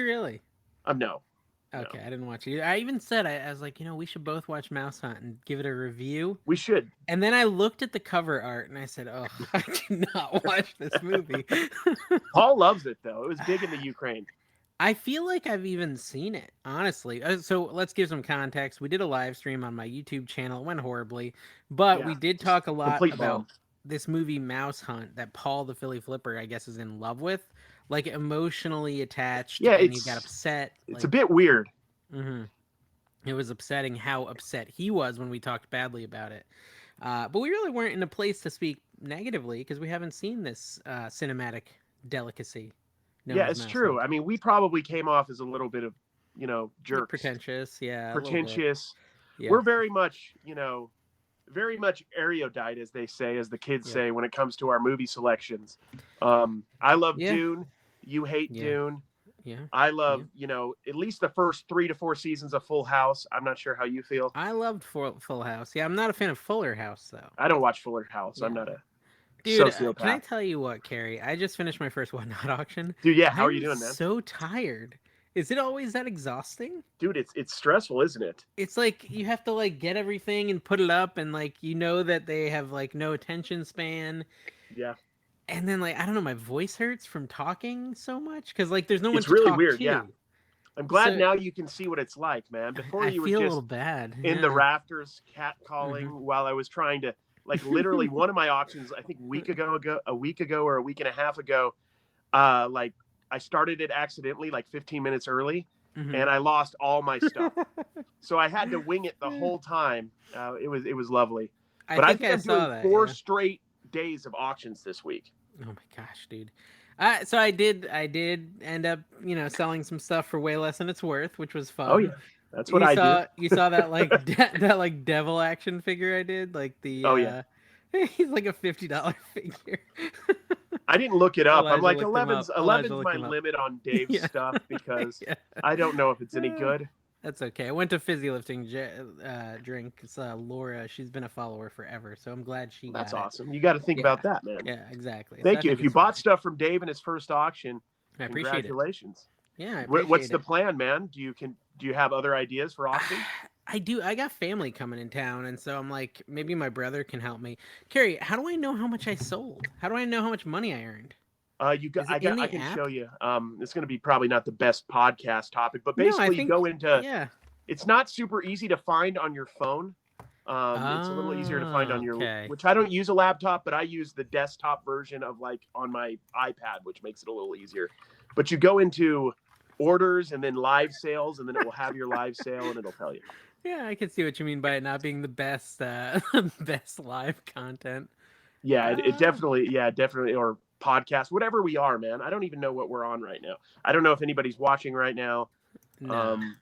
really? No. Okay, I didn't watch it. I even said I was like, we should both watch Mouse Hunt and give it a review. We should. And then I looked at the cover art and I said, "Oh, I cannot watch this movie." Paul loves it though. It was big in the Ukraine. I feel like I've even seen it, honestly. So let's give some context. We did a live stream on my YouTube channel. It went horribly, but Yeah, we did just talk a lot complete about bomb. this movie Mouse Hunt that Paul the Philly Flipper, I guess, is in love with, like emotionally attached, Yeah, and he got upset. it's a Like, bit weird. mm-hmm. It was upsetting how upset he was when we talked badly about it. But we really weren't in a place to speak negatively because we haven't seen this cinematic delicacy known Yeah, as it's Mouse true. Hunt. I mean, we probably came off as a little bit of, jerks, Pretentious, yeah, a little bit. pretentious. Yeah, We're very much, very much erudite, as they say, as the kids yep, say, when it comes to our movie selections. I love yeah, Dune. You hate yeah, Dune. yeah, I yeah. love, at least the first 3 to 4 seasons of Full House. I'm not sure how you feel. I loved Full House. Yeah, I'm not a fan of Fuller House though. I don't watch Fuller House. I'm Yeah, not a dude, can I sociopath. tell you what, Carrie? I just finished my first One Not auction. Dude, yeah, how are you I'm doing, man? so tired. Is it always that exhausting? Dude, it's stressful, isn't it? It's like you have to like get everything and put it up, and like that they have like no attention span, Yeah. and then like I don't know, my voice hurts from talking so much because like there's no one It's to really talk weird. Yeah. to. I'm glad So now you can see what it's like, man. Before I you were feel a little just bad. in the Yeah. rafters cat calling Hmm. while I was trying to, like, literally one of my auctions, I think a week ago or a week and a half ago, like I started it accidentally like 15 minutes early Hmm. and I lost all my stuff. So I had to wing it the whole time. It was lovely. I But I think think I I'm doing saw that. four Yeah. straight days of auctions this week. Oh my gosh, dude. So I did end up, selling some stuff for way less than it's worth, which was Oh fun. yeah. That's what I do. You saw that like that like devil action figure I did, like the Oh yeah. he's like a $50 figure. I didn't look it up. I'm Elijah like looked him up. Elijah 11's looked my him up. limit on Dave's Yeah. stuff because Yeah. I don't know if it's any Uh, good. That's okay. I went to Fizzy Lifting drink. It's Laura. She's been a follower forever, so I'm glad she That's got it. awesome. You got to think Yeah. about that, man. Yeah, exactly. So I Thank you. think If you it's bought fine. stuff from Dave in his first auction, I appreciate it. congratulations. Yeah, I What's appreciate the it. plan, man? Do you have other ideas for auctions? I do. I got family coming in town, and so I'm like, maybe my brother can help me. Carrie, how do I know how much I sold? How do I know how much money I earned? Is it in I the can app? show you. It's going to be probably not the best podcast topic, but No, I basically you go think, into. yeah. It's not super easy to find on your phone. It's a little easier to find Oh, on your, okay. which I don't use a laptop, but I use the desktop version of like on my iPad, which makes it a little easier. But you go into orders and then live sales, and then it will have your live sale and it'll tell you. Yeah, I can see what you mean by it not being the best, best live content. Yeah, it Uh, definitely, definitely, or podcast, whatever we are, man. I don't even know what we're on right now. I don't know if anybody's watching right now. no, Um,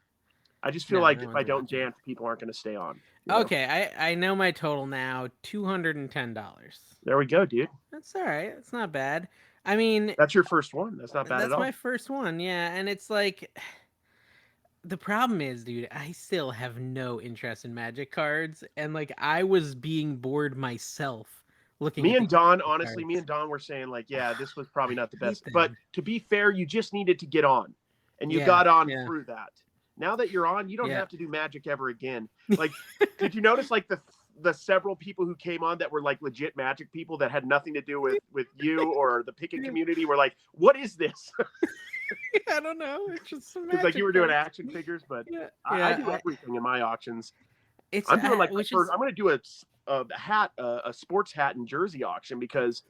I just feel no, like no if I one's don't watching. dance, people aren't going to stay on. Okay, I know my total now, $210. There we go, dude. That's all right. It's not bad. I mean, That's your first one. That's not bad at that's all. my first one, yeah, and it's like the problem is, dude, I still have no interest in magic cards, and like I was being bored myself looking Me at the and Don, magic honestly, me and cards. Don were saying like, yeah, this was probably I not the hate best. But them. to be fair, you just needed to get on, and you Yeah, got on yeah, through that. Now that you're on, you don't yeah. have to do magic ever again. Like, did you notice like the several people who came on that were like legit magic people that had nothing to do with you or the Pickett community were like, what is this? I don't know. It's just some Because like you magic were doing cards. action figures, but Yeah, I yeah. do everything in my auctions. It's I'm doing like my which first. is I'm going to do a hat, a sports hat and jersey auction because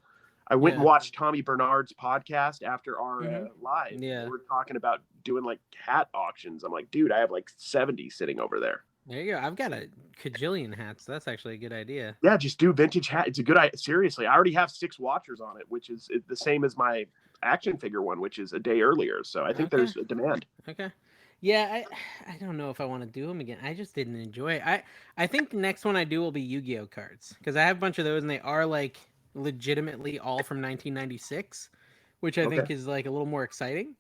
I went and yeah. watched Tommy Bernard's podcast after our Hmm. live. And they Yeah. were talking about doing like hat auctions. I'm like, dude, I have like 70 sitting over there. There you go. I've got a cajillion hats. That's actually a good idea. Yeah, just do vintage hat. It's a good idea. Seriously, I already have 6 watchers on it, which is the same as my action figure one, which is a day earlier. So I think Okay. there's a demand. Okay. Yeah, I don't know if I want to do them again. I just didn't enjoy it. I think the next one I do will be Yu-Gi-Oh cards because I have a bunch of those and they are like legitimately all from 1996, which I Okay. think is like a little more exciting.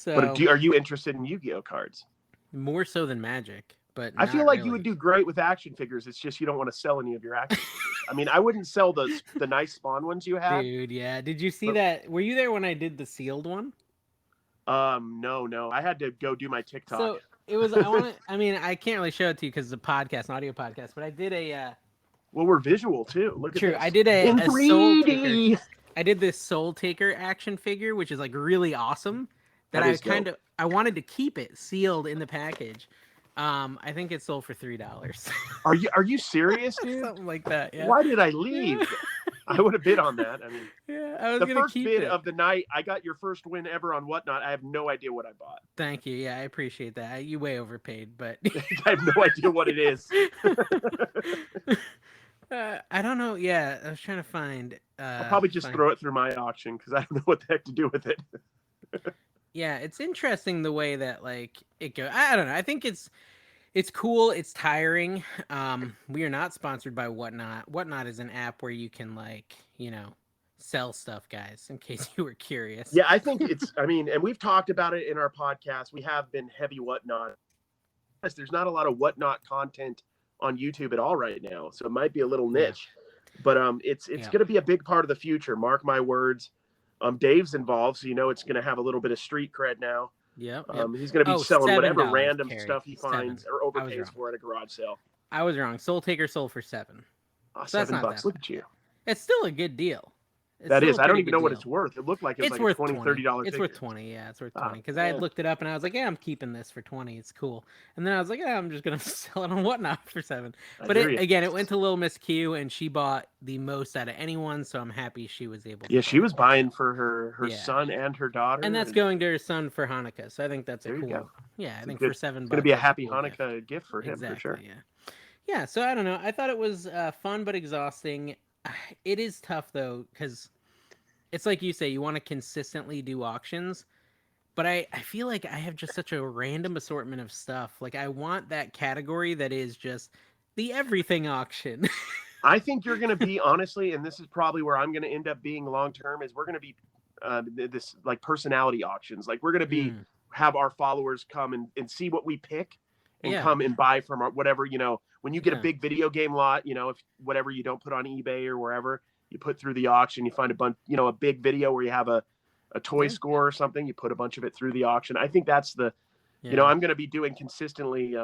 But So are you interested in Yu-Gi-Oh cards? more so than Magic, but I feel not like you would really. do great with action figures. It's just you don't want to sell any of your action figures. I mean, I wouldn't sell the nice Spawn ones you had, Dude, yeah. Did you see but that? Were you there when I did the sealed one? No. I had to go do my TikTok. So it was. I can't really show it to you because it's a podcast, an audio podcast. But I did a. Well, we're visual too. Look at True. this. I did In a Soul 3D. Taker. I did this Soul Taker action figure, which is like really awesome. That That is dope. I wanted to keep it sealed in the package. I think it sold for $3. Are you serious, dude? Something like that. Yeah. Why did I leave? I would have bid on that. I mean, Yeah, I was the gonna first keep bid it. of the night, I got your first win ever on Whatnot. I have no idea what I bought. Thank you. Yeah, I appreciate that. You way overpaid, but I have no idea what it is. I don't know. Yeah, I was trying to find. I'll probably just throw it through my auction because I don't know what the heck to do with it. Yeah, it's interesting the way that like it goes. I don't know. I think it's cool. It's tiring. We are not sponsored by Whatnot. Whatnot is an app where you can like sell stuff, guys. In case you were curious. Yeah, I think it's. I mean, and we've talked about it in our podcast. We have been heavy Whatnot. There's not a lot of Whatnot content on YouTube at all right now, so it might be a little niche. Yeah. But it's going to be a big part of the future. Mark my words. Dave's involved, so it's going to have a little bit of street cred now. Yep. He's going to be selling whatever random stuff he finds or overpays for at a garage sale. I was wrong. Soul Taker sold for $7. So $7. Look at you. It's still a good deal. That is. I don't even know what it's worth. It looked like it was like worth $20, $30. It's worth $20. Yeah, it's worth $20 because I had looked it up and I was like, yeah, I'm keeping this for $20. It's cool. And then I was like, yeah, I'm just gonna sell it on Whatnot for $7. But it went to Little Miss Q and she bought the most out of anyone, so I'm happy she was able to. Yeah, she was buying for her son and her daughter. And that's going to her son for Hanukkah. So I think that's a cool. Yeah, I think for $7. It's gonna be a happy Hanukkah gift for him for sure. Yeah. Yeah. So I don't know. I thought it was fun but exhausting. It is tough though because. It's like you say, you want to consistently do auctions, but I feel like I have just such a random assortment of stuff. Like I want that category that is just the everything auction. I think you're going to be, honestly, and this is probably where I'm going to end up being long-term, is we're going to be this like personality auctions. Like we're going to be, have our followers come and see what we pick and come and buy from our, whatever, when you get a big video game lot, if whatever you don't put on eBay or wherever, you put through the auction, you find a bunch, a big video where you have a toy score or something, you put a bunch of it through the auction. I think that's the, I'm going to be doing consistently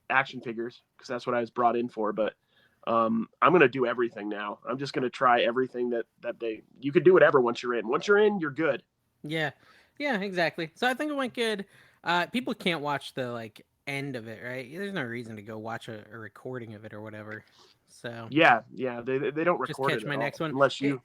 action figures because that's what I was brought in for. But I'm going to do everything now. I'm just going to try everything that you could do whatever once you're in. Once you're in, you're good. Yeah. Yeah, exactly. So I think it went good. People can't watch the end of it, right? There's no reason to go watch a recording of it or whatever. So yeah, they don't record just catch it my next one unless you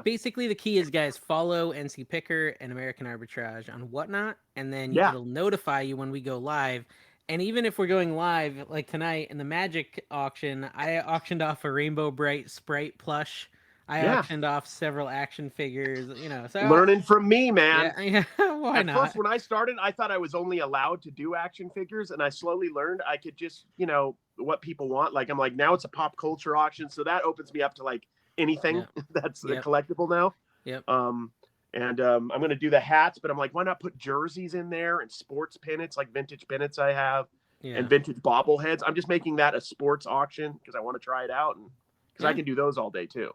basically the key is, guys, follow NC Picker and American Arbitrage on Whatnot, and then it'll notify you when we go live. And even if we're going live like tonight in the Magic auction, I auctioned off a Rainbow Bright Sprite plush. I auctioned off several action figures, So learning from me, man. Yeah, why not? At first, when I started, I thought I was only allowed to do action figures, and I slowly learned I could just, what people want. Like I'm like, now it's a pop culture auction, so that opens me up to like anything that's the collectible now. Yep. I'm gonna do the hats, but I'm like, why not put jerseys in there and sports pennants, like vintage pennants I have, and vintage bobbleheads. I'm just making that a sports auction because I want to try it out, and because I can do those all day too.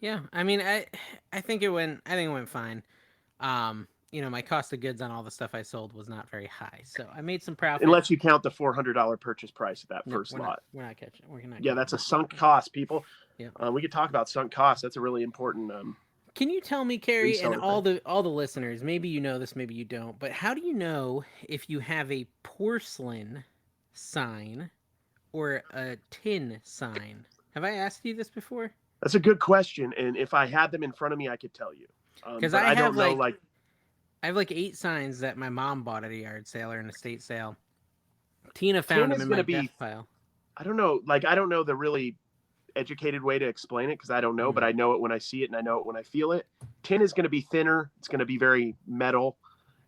Yeah, I mean, I think it went fine. My cost of goods on all the stuff I sold was not very high, so I made some profit. Unless you count the $400 purchase price of that first lot. We're not catching. We're not. Yeah, that's a sunk cost, people. Yeah. We could talk about sunk costs. That's a really important. Can you tell me, Carrie, and all the listeners? Maybe you know this, maybe you don't. But how do you know if you have a porcelain sign or a tin sign? Have I asked you this before? That's a good question, and if I had them in front of me, I could tell you. Because I don't know, I have 8 signs that my mom bought at a yard sale or an estate sale. Tina found them in my death pile. I don't know. I don't know the really educated way to explain it because I don't know, but I know it when I see it and I know it when I feel it. Tin is going to be thinner. It's going to be very metal,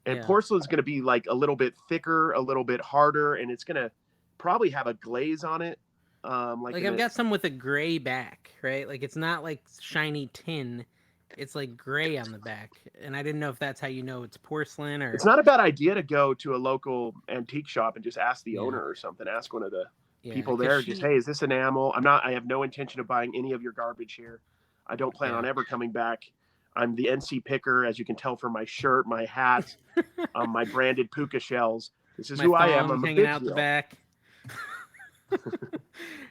and porcelain is going to be like a little bit thicker, a little bit harder, and it's going to probably have a glaze on it. I've got some with a gray back, right? Like it's not like shiny tin. It's like gray on the back. And I didn't know if that's how you know it's porcelain or... It's not a bad idea to go to a local antique shop and just ask the owner or something. Ask one of the people there. Just, hey, is this enamel? I have no intention of buying any of your garbage here. I don't plan on ever coming back. I'm the NC picker, as you can tell from my shirt, my hat, my branded puka shells. This is My who I am. thong I'm a hanging big out the deal. back.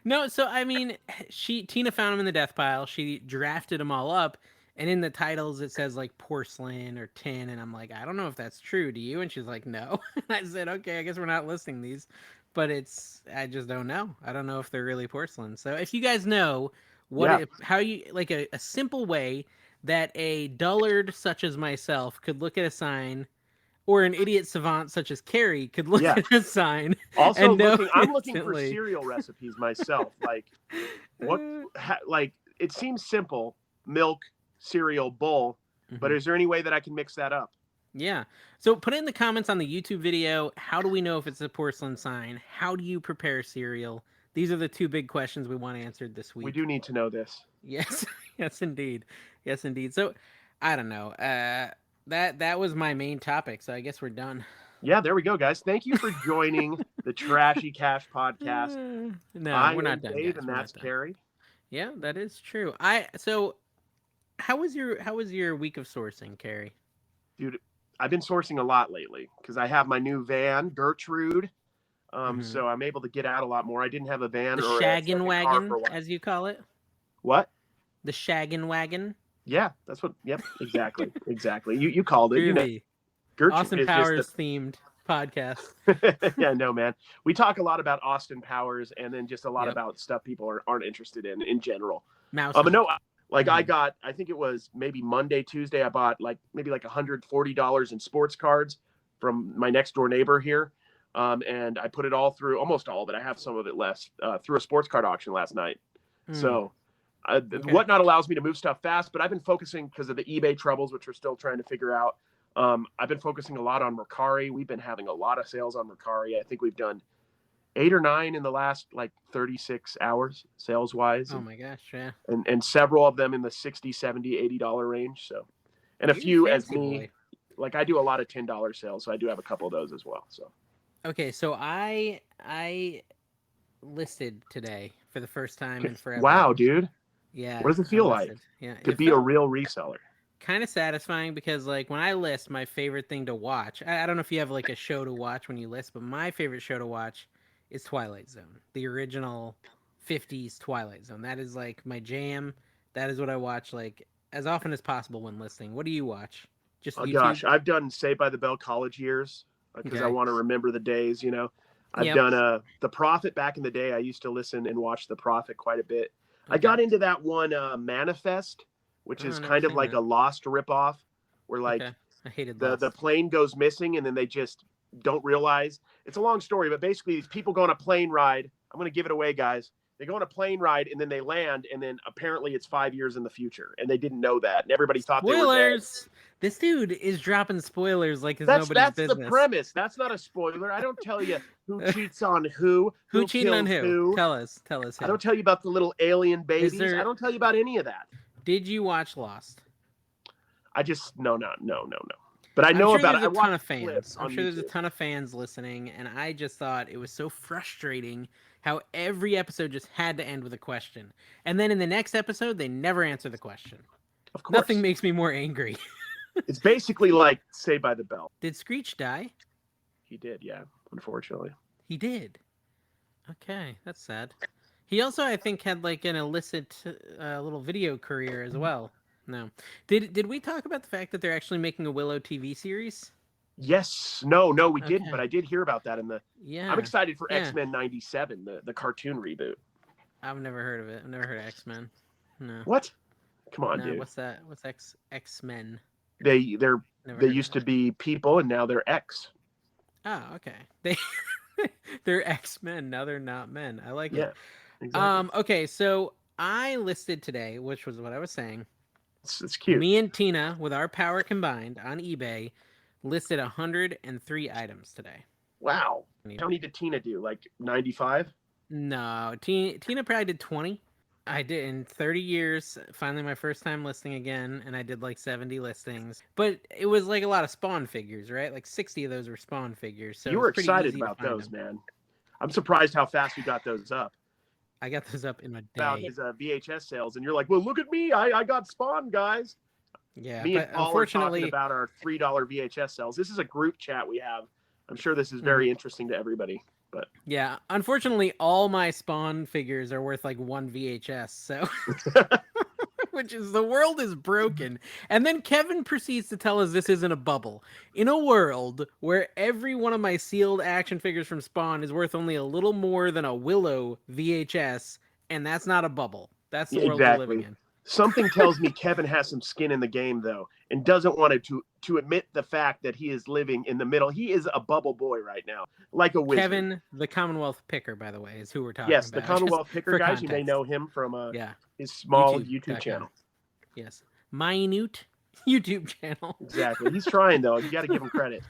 No, so I mean, Tina found him in the death pile. She drafted them all up, and in the titles it says like porcelain or tin, and I'm like, I don't know if that's true. Do you? And she's like, no. And I said, okay, I guess we're not listing these, but I just don't know. I don't know if they're really porcelain. So if you guys know Yeah. how you like a simple way that a dullard such as myself could look at a sign, or an idiot savant such as Carrie could look Yeah. at a sign Also and know I'm looking for instantly. cereal recipes myself. Like like it seems simple, milk, cereal, bowl, but is there any way that I can mix that up? Yeah. So put it in the comments on the YouTube video. How do we know if it's a porcelain sign? How do you prepare cereal? These are the two big questions we want answered this We week. do need to know this. Yes. Yes, indeed. Yes, indeed. So I don't know. That was my main topic. So I guess we're done. Yeah, there we go, guys. Thank you for joining the Trashy Cash podcast. No, we're not done, Dave, guys. and We're that's not done. Carrie. Yeah, that is true. So how was your week of sourcing, Carrie? Dude, I've been sourcing a lot lately because I have my new van, Gertrude. So I'm able to get out a lot more. I didn't have a van The or a shaggin' second car for wagon, a while. as you call it. What? The shaggin' wagon. Yeah, that's what. Yep, exactly, exactly. You called it. You know, Gertrude Austin Powers themed podcast. Yeah, no, man. We talk a lot about Austin Powers, and then just a lot about stuff people aren't interested in general. But no, like I think it was maybe Monday, Tuesday. I bought maybe $140 in sports cards from my next door neighbor here. And I put it all through, almost all of it. I have some of it less, through a sports card auction last night. So Whatnot allows me to move stuff fast, but I've been focusing because of the eBay troubles, which we're still trying to figure out. I've been focusing a lot on Mercari. We've been having a lot of sales on Mercari. I think we've done 8 or 9 in the last 36 hours sales wise. Oh my gosh. Yeah. And several of them in the $60, $70, $80 range. So, and a few as me, I do a lot of $10 sales. So I do have a couple of those as well. So. Okay. So I listed today for the first time in forever. Wow, dude. Yeah. What does it feel like to be a real reseller? Kind of satisfying because when I list, my favorite thing to watch, I don't know if you have a show to watch when you list, but my favorite show to watch is Twilight Zone, the original 50s Twilight Zone. That is my jam. That is what I watch as often as possible when listing. What do you watch? Just YouTube? Gosh, I've done Saved by the Bell college years because I want to remember the days, I've done The Prophet back in the day. I used to listen and watch The Prophet quite a bit. Okay. I got into that one Manifest, which is kind of like a Lost ripoff where I hated the plane goes missing and then they just don't realize. It's a long story, but basically these people go on a plane ride. I'm going to give it away, guys. They go on a plane ride and then they land and then apparently it's 5 years in the future and they didn't know that. And everybody thought they were dead. This dude is dropping spoilers like it's nobody's business. That's the premise. That's not a spoiler. I don't tell you who cheats on who cheating on who. Tell us. Who. I don't tell you about the little alien babies. I don't tell you about any of that. Did you watch Lost? I just no. But I know about it. I'm sure there's a ton of fans. I'm sure there's a ton of fans listening, and I just thought it was so frustrating how every episode just had to end with a question, and then in the next episode they never answer the question. Of course, nothing makes me more angry. It's basically like Saved by the Bell. Did Screech die? He did, yeah. Unfortunately, he did. Okay, that's sad. He also, I think, had an illicit little video career as well. No. Did we talk about the fact that they're actually making a Willow TV series? Yes. No, we didn't, but I did hear about that in the I'm excited for X-Men 97, the cartoon reboot. I've never heard of it. I've never heard of X-Men. No. What? Come on, dude. What's that? What's X-Men? They used to be people and now they're X. Oh, okay. They're X-Men. Now they're not men. I like it. Yeah. Exactly. Okay, so I listed today, which was what I was saying. It's cute. Me and Tina, with our power combined on eBay, listed 103 items today. Wow. How many did Tina do? 95? No, Tina probably did 20. I did in 30 years. Finally, my first time listing again, and I did 70 listings. But it was a lot of Spawn figures, right? 60 of those were Spawn figures. So you were excited about those, man. I'm surprised how fast you got those up. I got those up in a day. About his VHS sales, and you're like, well, look at me. I got Spawn, guys. Yeah, Me and but Paul are talking unfortunately, about our $3 VHS sales. This is a group chat we have. I'm sure this is mhm. very interesting to everybody. But Yeah, unfortunately, all my Spawn figures are worth like one VHS. So, which is the world is broken. And then Kevin proceeds to tell us this isn't a bubble. In a world where every one of my sealed action figures from Spawn is worth only a little more than a Willow VHS, and that's not a bubble. That's the yeah, world we're living exactly. in. Something tells me Kevin has some skin in the game though, and doesn't want to admit the fact that he is living in the middle. He is a bubble boy right now, like a wizard. Kevin, the Commonwealth Picker, by the way, is who we're talking Yes, the about, just Commonwealth Picker for guys. You may context. know him from Yeah, his small YouTube YouTube.com. channel. Yes. Minute YouTube channel. Exactly. He's trying though. You got to give him credit.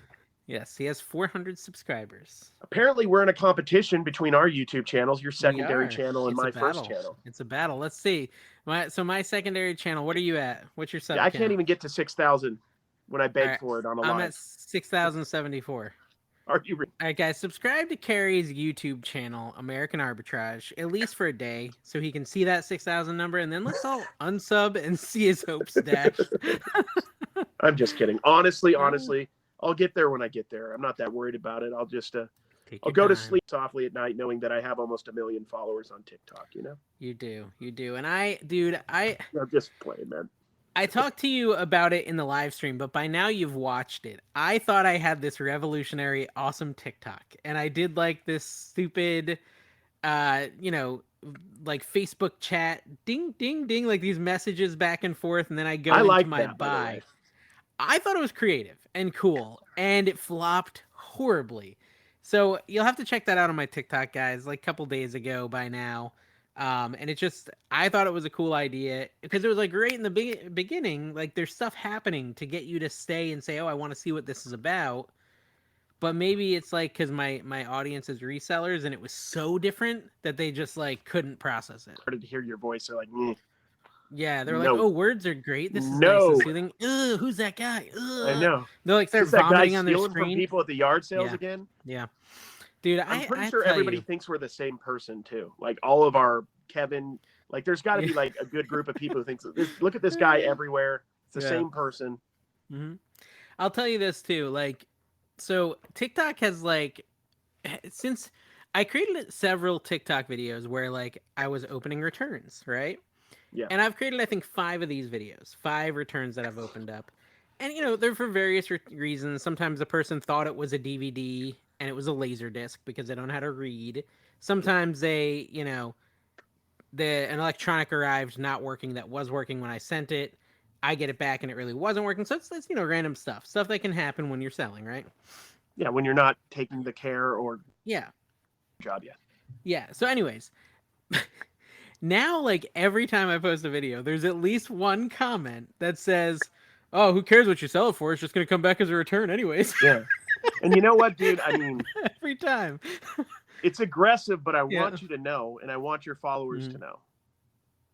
Yes, he has 400 subscribers. Apparently, we're in a competition between our YouTube channels, your We secondary are. channel, and It's a my first battle. channel. It's a battle. Let's see. My secondary channel, what are you at? What's your Yeah, sub I can't count? even get to 6,000 when I All beg right. for it on a I'm live. at 6,074. Are you? All right, guys, subscribe to Carrie's YouTube channel, American Arbitrage, at least for a day, so he can see that 6,000 number, and then let's all unsub and see his hopes dashed. I'm just kidding. Honestly, Oh, honestly, I'll get there when I get there. I'm not that worried about it. I'll just take I'll your go to time. sleep softly at night knowing that I have almost 1 million followers on TikTok, you know? You do. And I I'm just playing, man. I talked to you about it in the live stream, but by now you've watched it. I thought I had this revolutionary, awesome TikTok, and I did like this stupid, you know, like Facebook chat, ding, ding, ding, like these messages back and forth, and then I I go into like my that, by the way. buy. I thought it was creative and cool, and it flopped horribly. So you'll have to check that out on my TikTok, guys. Like a couple days ago by now, and it just I thought it was a cool idea because it was like right in the beginning. Like there's stuff happening to get you to stay and say, "Oh, I want to see what this is about." But maybe it's like because my audience is resellers, and it was so different that they just like couldn't process it. Started to hear your voice. They're like, "Mm, Yeah, they're like, no, "Oh, words are great. This is nice and no." soothing." Ugh, who's that guy? I Ugh. know. They'll like Is start this that guy vomiting on their stealing from screen. people at the yard sales Yeah, again? yeah, dude. I'm pretty I sure tell everybody you, thinks we're the same person too. Like all of our Kevin, like there's got to yeah, be like a good group of people who thinks look at this guy everywhere. It's the yeah. same person. hmm I'll tell you this too. Like, so TikTok has like since I created several TikTok videos where like I was opening returns, right? Yeah. And I've created I think 5 of these videos, 5 returns that I've opened up. And you know, they're for various reasons. Sometimes the person thought it was a DVD and it was a laser disc because they don't know how to read. Sometimes they, you know, an electronic arrived not working that was working when I sent it. I get it back and it really wasn't working. So it's you know, random stuff that can happen when you're selling, right? Yeah, when you're not taking the care or Yeah. job yet. Yeah. So anyways, now like every time I post a video, there's at least one comment that says, "Oh, who cares what you sell it for? It's just going to come back as a return anyways." Yeah. And you know what, dude? I mean, Every time. it's aggressive, but I Yeah. want you to know, and I want your followers to Mhm. know.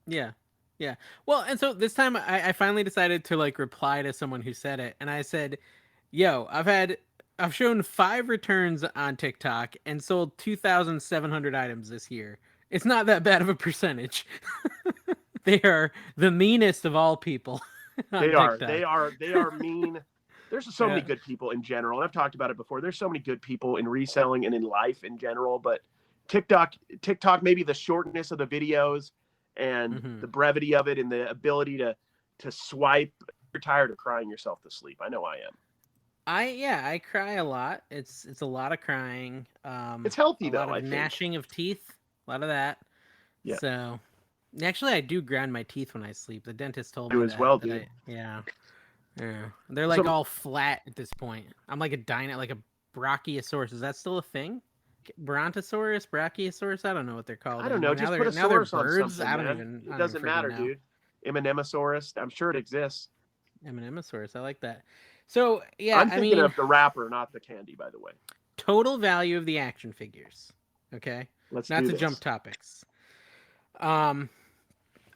Yeah. Yeah. Well, and so this time I finally decided to like reply to someone who said it, and I said, "Yo, I've shown 5 returns on TikTok and sold 2,700 items this year. It's not that bad of a percentage. They are the meanest of all people on They are, TikTok." they are, they are mean. There's so many Yeah. good people in general, and I've talked about it before. There's so many good people in reselling and in life in general, but TikTok, maybe the shortness of the videos and hmm the brevity of it, and the ability to swipe. You're tired of crying yourself to sleep. I know I am. I cry a lot. It's a lot of crying. It's healthy A lot though, of I think. gnashing of teeth. A lot of that. Yeah, So actually, I do grind my teeth when I sleep. The dentist told me do as well, that dude. I yeah. Yeah. They're like So all flat at this point. I'm like a like a brachiosaurus. Is that still a thing? Brontosaurus, brachiosaurus. I don't know what they're called I don't know. anymore. Just put a Now they're source on birds. something, man. I It don't even doesn't freaking matter, know. dude. Eminemosaurus. I'm sure it exists. Eminemosaurus. I like that. So yeah, I'm I thinking mean, of the wrapper, not the candy, by the way. total value of the action figures. Okay, Let's not do to jump this. topics. Um,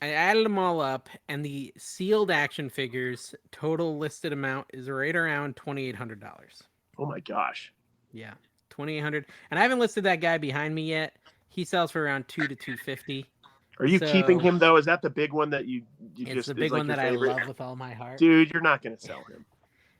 I added them all up, and the sealed action figures total listed amount is right around $2,800. Oh my gosh. Yeah, 2,800. And I haven't listed that guy behind me yet. He sells for around 2 to 250. Are you keeping So him though? Is that the big one that you it's the just is big like one your that I favorite? love with all my heart. Dude, you're not gonna sell him.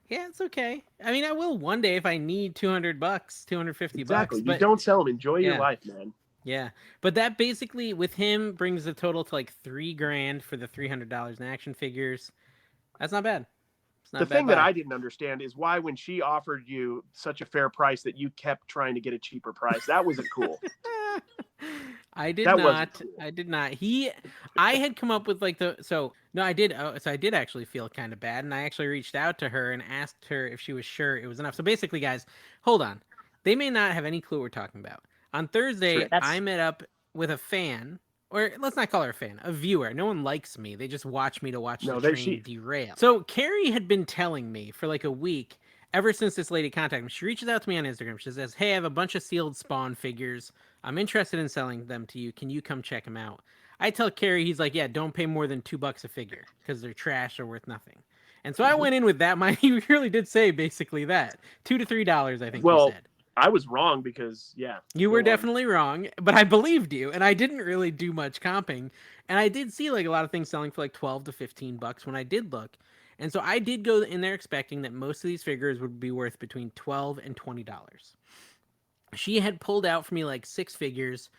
Yeah, it's okay. I mean, I will one day if I need $200, $250. Exactly. You But don't sell him. Enjoy your yeah, life, man. yeah. But that basically with him brings the total to like 3 grand for the $300 in action figures. That's not bad. It's not The a bad thing that buy. I didn't understand is why when she offered you such a fair price that you kept trying to get a cheaper price. That wasn't cool. I did That wasn't not. cool. I did not. I had come up with like the so no, I did. So I did actually feel kind of bad, and I actually reached out to her and asked her if she was sure it was enough. So basically, guys, hold on. They may not have any clue what we're talking about. On Thursday, True. I met up with a fan, or let's not call her a fan, a viewer. No one likes me. They just watch me to watch the No, they train she derail. So Carrie had been telling me for like a week ever since this lady contacted me. She reaches out to me on Instagram. She says, "Hey, I have a bunch of sealed Spawn figures. I'm interested in selling them to you. Can you come check them out?" I tell Carrie, he's like, "Yeah, don't pay more than $2 a figure because they're trash or worth nothing." And so I Mhm. went in with that. He really did say basically that $2 to $3, I think you Well, said. I was wrong because yeah, You were go on. definitely wrong, but I believed you, and I didn't really do much comping. And I did see like a lot of things selling for like 12 to $15 when I did look. And so I did go in there expecting that most of these figures would be worth between 12 and $20. She had pulled out for me like 6 figures,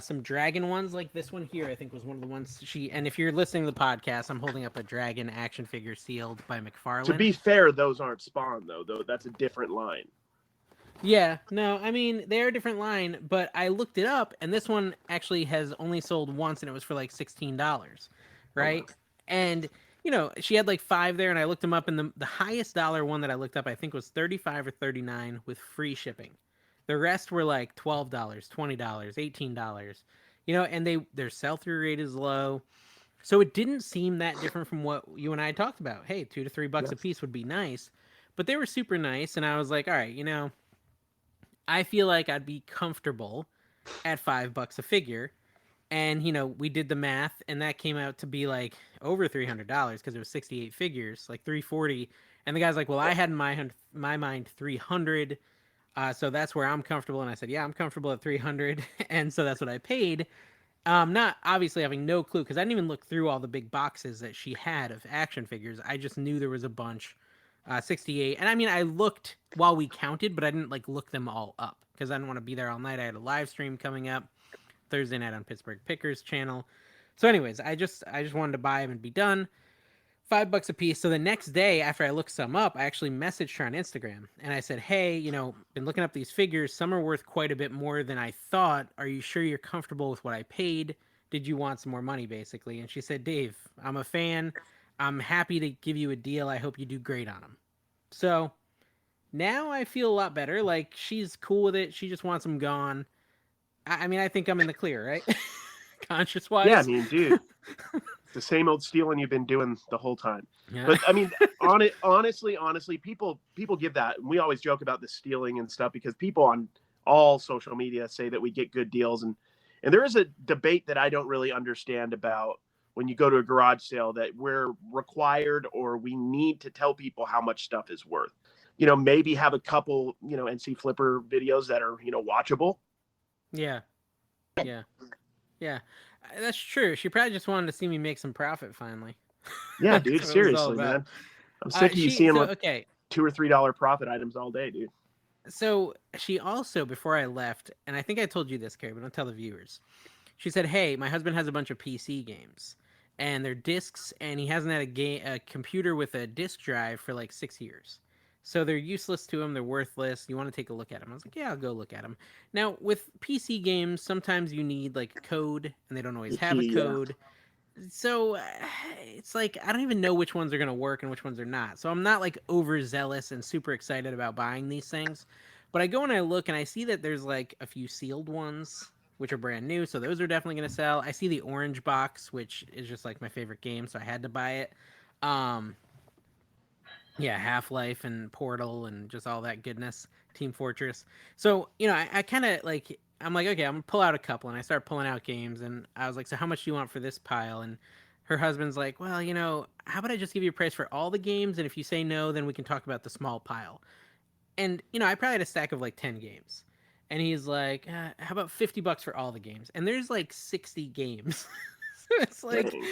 some dragon ones like this one here. I think was one of the ones she. And if you're listening to the podcast, I'm holding up a dragon action figure sealed by To McFarlane. be fair, those aren't Spawn though. That's a different line. Yeah, no, I mean they're a different line, but I looked it up, and this one actually has only sold once, and it was for like $16, Oh wow. right? And she had like 5 there, and I looked them up, and the highest dollar one that I looked up, I think was 35 or 39 with free shipping. The rest were like $12, $20, $18, and their sell through rate is low, so it didn't seem that different from what you and I talked about. Hey, $2 to $3 a Yes. piece would be nice, but they were super nice, and I was like, all right, I feel like I'd be comfortable at $5 a figure. And we did the math, and that came out to be like over $300 because it was 68 figures, like 340. And the guy's like, "Well, I had in my mind 300, so that's where I'm comfortable." And I said, "Yeah, I'm comfortable at 300," and so that's what I paid. Not obviously having no clue because I didn't even look through all the big boxes that she had of action figures. I just knew there was a bunch, 68. And I mean, I looked while we counted, but I didn't like look them all up because I didn't want to be there all night. I had a live stream coming up Thursday night on Pittsburgh Pickers channel. So, anyways, I just wanted to buy them and be done. $5 a piece. So the next day after I looked some up, I actually messaged her on Instagram and I said, "Hey, been looking up these figures. Some are worth quite a bit more than I thought. Are you sure you're comfortable with what I paid? Did you want some more money, basically?" And she said, "Dave, I'm a fan. I'm happy to give you a deal. I hope you do great on them." So now I feel a lot better. Like she's cool with it. She just wants them gone. I mean, I think I'm in the clear, right? Conscious Yeah, I wise. mean, dude, the same old stealing you've been doing the whole time. Yeah. But I mean, honestly, people give that. And we always joke about the stealing and stuff because people on all social media say that we get good deals, and there is a debate that I don't really understand about when you go to a garage sale that we're required or we need to tell people how much stuff is worth. Maybe have a couple, NC Flipper videos that are, watchable. Yeah. Yeah. Yeah. That's true. She probably just wanted to see me make some profit finally. Yeah, That's dude, what it was all seriously, about. man. I'm sick of you She seeing so like okay. $2 or $3 profit items all day, dude. So she also before I left, and I think I told you this, Carrie, but don't tell the viewers. She said, "Hey, my husband has a bunch of PC games, and they're discs, and he hasn't had a computer with a disk drive for like 6 years. So they're useless to him. They're worthless. You want to take a look at them?" I was like, "Yeah, I'll go look at them." Now with PC games, sometimes you need like a code, and they don't always The have a key, yeah. code. So it's like I don't even know which ones are going to work and which ones are not. So I'm not like overzealous and super excited about buying these things. But I go and I look and I see that there's like a few sealed ones which are brand new, so those are definitely going to sell. I see the orange box, which is just like my favorite game, so I had to buy it. Um yeah, Half-Life and Portal and just all that goodness, Team Fortress. So, I kind of like I'm like, okay, I'm gonna pull out a couple, and I start pulling out games, and I was like, so how much do you want for this pile? And her husband's like, well, how about I just give you a price for all the games, and if you say no, then we can talk about the small pile. And I probably had a stack of like 10 games. And he's like, how about $50 for all the games? And there's like 60 games. So it's like Dang.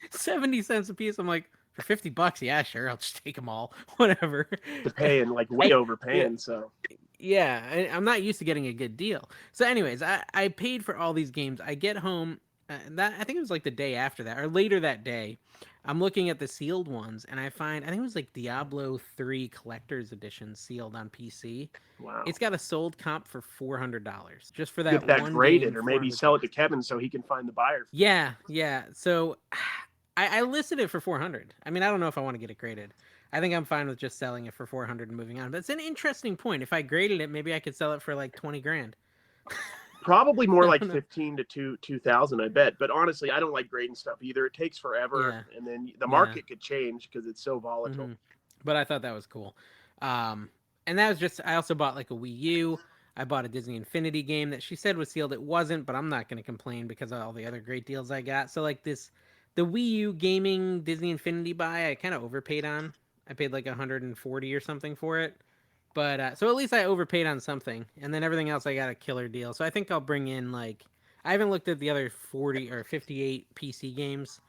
70 cents a piece. I'm like, for $50, yeah, sure, I'll just take them all. Whatever. To paying like way Yeah. overpaying. So Yeah, I'm not used to getting a good deal. So, anyways, I paid for all these games. I get home, that I think it was like the day after that, or later that day. I'm looking at the sealed ones, and I think it was like Diablo 3 Collector's Edition sealed on PC. wow. It's got a sold comp for $400 just for Get that that one game. graded, or maybe sell it to $400. Kevin so he can find the buyer. Yeah, yeah. So I listed it for 400. I mean, I don't know if I want to get it graded. I think I'm fine with just selling it for 400 and moving on. But it's an interesting point. If I graded it, maybe I could sell it for like 20 grand. Probably more I like don't know. 15 to 2,000, I bet. But honestly, I don't like grading stuff either. It takes forever, Yeah, and then the yeah. market could change because it's so volatile. Hmm. But I thought that was cool. And that was just, I also bought like a Wii U. I bought a Disney Infinity game that she said was sealed. It wasn't, but I'm not going to complain because of all the other great deals I got. So, like the Wii U gaming Disney Infinity buy, I kind of overpaid on. I paid like 140 or something for it. But so at least I overpaid on something. And then everything else, I got a killer deal. So I think I'll bring in like, I haven't looked at the other 40 or 58 PC games.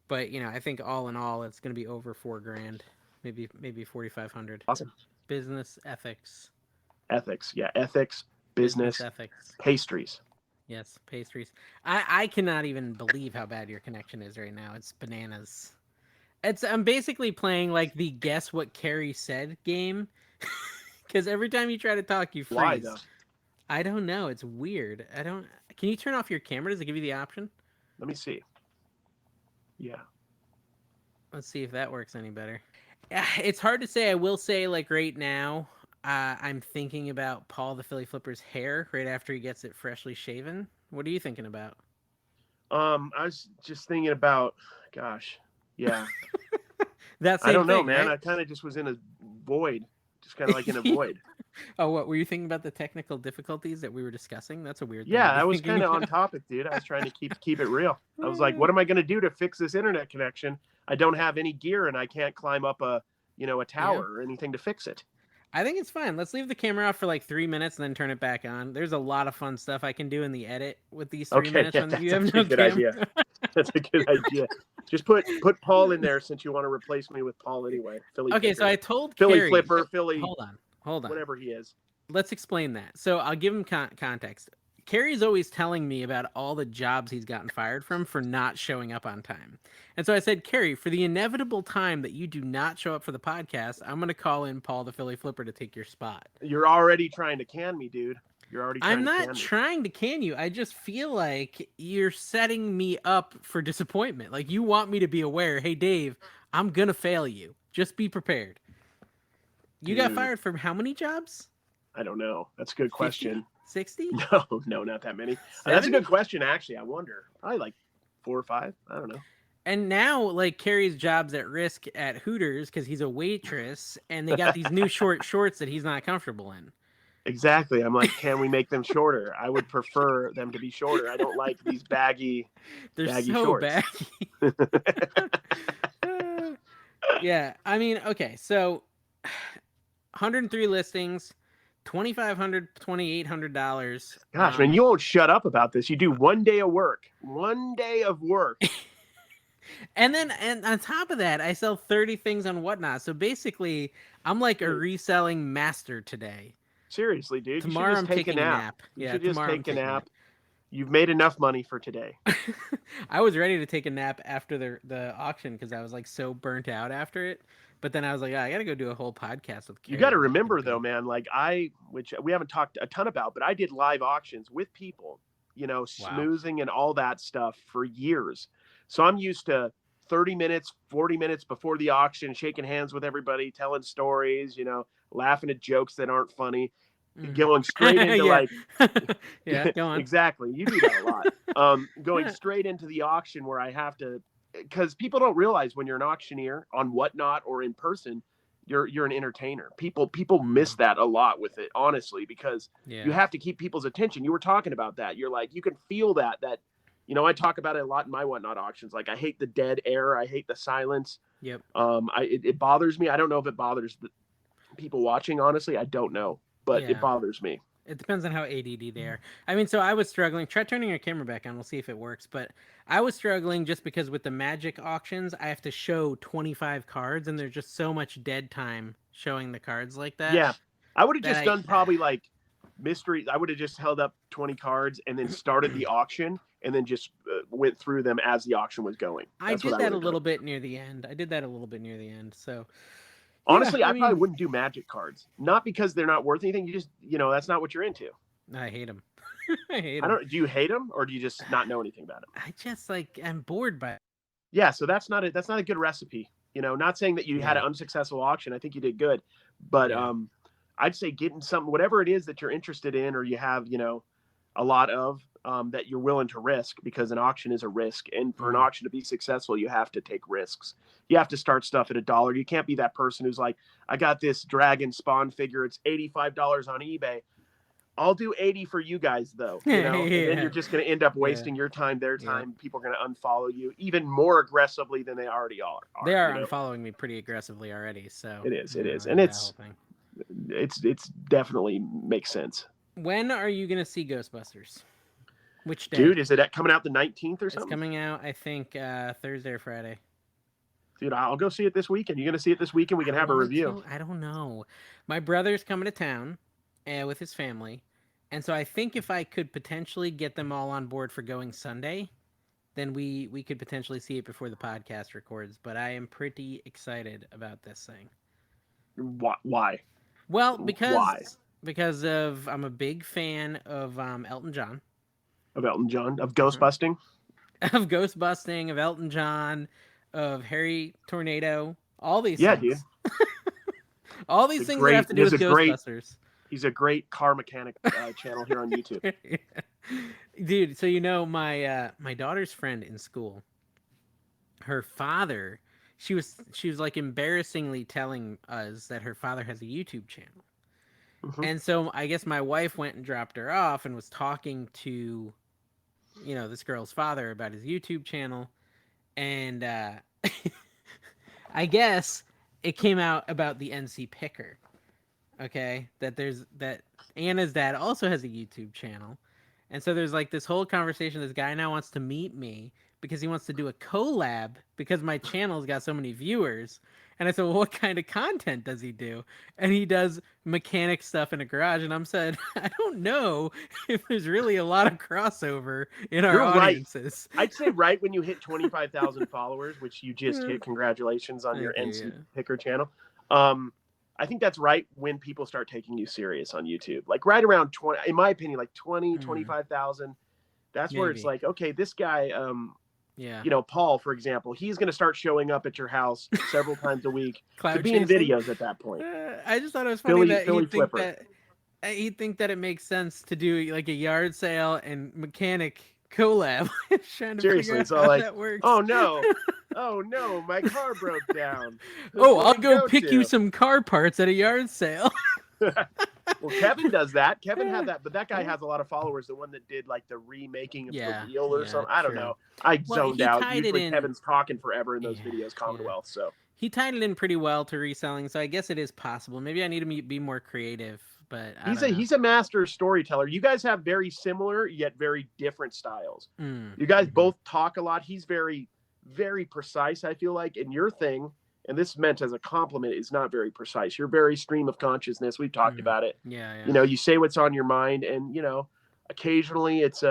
But I think all in all, it's going to be over 4 grand, maybe 4,500. Awesome. Business ethics, Ethics. Yeah. Ethics, business business, ethics. pastries. Yes, pastries. I cannot even believe how bad your connection is right now. It's bananas. I'm basically playing like the guess what Carrie said game, because every time you try to talk, you Why, freeze. though? I don't know. It's weird. I don't. Can you turn off your camera? Does it give you the option? Let me see. Yeah. Let's see if that works any better. It's hard to say. I will say, like right now, I'm thinking about Paul the Philly Flipper's hair right after he gets it freshly shaven. What are you thinking about? I was just thinking about, gosh, yeah. That I same don't know, thing, man. right? I kind of just was in a void, just kind of like in a void. Oh, what were you thinking about the technical difficulties that we were discussing? That's a weird thing Yeah, to be I was thinking kind of on about. topic, dude. I was trying to keep it real. I was like, what am I going to do to fix this internet connection? I don't have any gear and I can't climb up a Yeah. tower or anything to fix it. I think it's fine. Let's leave the camera off for like 3 minutes and then turn it back on. There's a lot of fun stuff I can do in the edit with these three Okay, minutes yeah, when you that's have actually a no good camera. idea. That's a good idea. Just put Paul in there since you want to replace me with Paul anyway. Okay, so I told Philly Carrie. Flipper, Philly, Hold on. whatever he is. Let's explain that. So I'll give him context. Carrie's always telling me about all the jobs he's gotten fired from for not showing up on time. And so I said, Carrie, for the inevitable time that you do not show up for the podcast, I'm going to call in Paul the Philly Flipper to take your spot. You're already trying to can me, dude. You're already I'm trying to not can me. trying to can you. I just feel like you're setting me up for disappointment. Like you want me to be aware, hey, Dave, I'm going to fail you. Just be prepared. You got Dude, fired from how many jobs? I don't know. That's a good 50? question. 60? No, not that many. That's a 70? good question, actually. I wonder. Probably like 4 or 5. I don't know. And now, like, Carrie's job's at risk at Hooters because he's a waitress, and they got these new short shorts that he's not comfortable in. Exactly. I'm like, can we make them shorter? I would prefer them to be shorter. I don't like these baggy They're so shorts. baggy. Yeah, I mean, okay, so 103 listings, $2,500, $2,800. Gosh, man, you won't shut up about this. You do 1 day of work. 1 day of work. And on top of that, I sell 30 things on Whatnot. So basically, I'm like a reselling master today. Seriously, dude. Tomorrow you should I'm just take taking a a nap. nap. You Yeah, should just tomorrow I'm take a taking nap. You've made enough money for today. I was ready to take a nap after the auction because I was like so burnt out after it. But then I was like, I got to go do a whole podcast with Carrie. You got to remember, though, man, like which we haven't talked a ton about, but I did live auctions with people, smoozing and all that stuff for years. So I'm used to 30 minutes, 40 minutes before the auction, shaking hands with everybody, telling stories, laughing at jokes that aren't funny, going straight into yeah. like, Yeah, go on. Exactly. You do that a lot. Going straight into the auction where I have to, because people don't realize when you're an auctioneer on Whatnot or in person, you're an entertainer. People miss that a lot with it, honestly, because you have to keep people's attention. You were talking about that. You're like, you can feel that I talk about it a lot in my Whatnot auctions. Like, I hate the dead air. I hate the silence. Yep. It bothers me. I don't know if it bothers the people watching, honestly. I don't know, but it bothers me. It depends on how ADD they are. I mean, so I was struggling. Try turning your camera back on. We'll see if it works. But I was struggling just because with the Magic auctions, I have to show 25 cards, and there's just so much dead time showing the cards like that. Yeah, I would have That just done probably like mystery. I would have just held up 20 cards and then started the auction and then just went through them as the auction was going. I That's what did I that would a have done. little bit near the end. I did that a little bit near the end. So yeah, Honestly, I I probably mean, wouldn't do magic cards. Not because they're not worth anything. You just, that's not what you're into. I hate them. I hate I them. don't. Do you hate them or do you just not know anything about them? I just like I'm bored by it. Yeah, so that's not a good recipe. Not saying that you had Yeah. an unsuccessful auction. I think you did good, but Yeah. I'd say getting something, whatever it is that you're interested in, or you have, a lot of that you're willing to risk, because an auction is a risk, and for an Mm. auction to be successful, you have to take risks. You have to start stuff at $1. You can't be that person who's like, I got this dragon spawn figure. It's $85 on eBay. I'll do 80 for you guys though, and then Yeah. you're just going to end up Yeah. wasting your time, their Yeah. time. People are going to unfollow you even more aggressively than they already are. They are unfollowing me pretty aggressively already, so It is, I it don't is. like And that whole thing. it's definitely makes sense. When are you gonna see Ghostbusters? Which day? Dude, is it coming out the 19th or It's something? coming out, I think, Thursday or Friday. Dude, I'll go see it this weekend. You going to see it this weekend? We can I have a want review. to. I don't know. My brother's coming to town with his family. And so I think if I could potentially get them all on board for going Sunday, then we could potentially see it before the podcast records. But I am pretty excited about this thing. Why? Well, Why? because of I'm a big fan of Elton John, Of Elton John? Of ghost busting? of Ghost Busting, of Elton John, of Harry Tornado, all these Yeah, dude. things. All these It's a things that have great. to do There's with a great. Ghostbusters. He's a great car mechanic channel here on YouTube. Dude, so my daughter's friend in school, her father, she was like embarrassingly telling us that her father has a YouTube channel. Hmm. And so I guess my wife went and dropped her off and was talking to this girl's father about his YouTube channel, and I guess it came out about the NC Picker. Okay, that Anna's dad also has a YouTube channel, and so there's like this whole conversation. This guy now wants to meet me because he wants to do a collab because my channel's got so many viewers. And I said, well, what kind of content does he do? And he does mechanic stuff in a garage. And I'm said, I don't know if there's really a lot of crossover in our You're right. audiences. I'd say right when you hit 25,000 followers, which you just hit. Congratulations on your Thank you, NC yeah. Picker channel. I think that's right when people start taking you serious on YouTube. Like right around 20, in my opinion, like 20, 25,000. That's where it's Maybe. like, okay, this guy, Yeah. Paul, for example, he's going to start showing up at your house several times a week to Cloud be in chasing. videos at that point. I just thought it was funny that Philly he'd think flipper. that he'd think that it makes sense to do like a yard sale and mechanic collab. Trying to Seriously, figure out it's all how like, that works. oh no, my car broke down. Oh, I'll Where'd go pick you to? some car parts at a yard sale. Well, Kevin does that. Kevin had that, but that guy has a lot of followers. The one that did like the remaking of Yeah, the wheel or yeah, something. I don't true. know. I Well, zoned he out. tied it Usually in- Kevin's talking forever in those Yeah, videos, Commonwealth. So He tied it in pretty well to reselling, so I guess it is possible. Maybe I need to be more creative, but I don't know. he's a master storyteller. You guys have very similar yet very different styles. You guys both talk a lot. He's very, very precise, I feel like, and your thing, and this is meant as a compliment, is not very precise. You're very stream of consciousness. We've talked about it. Yeah. You say what's on your mind, and occasionally it's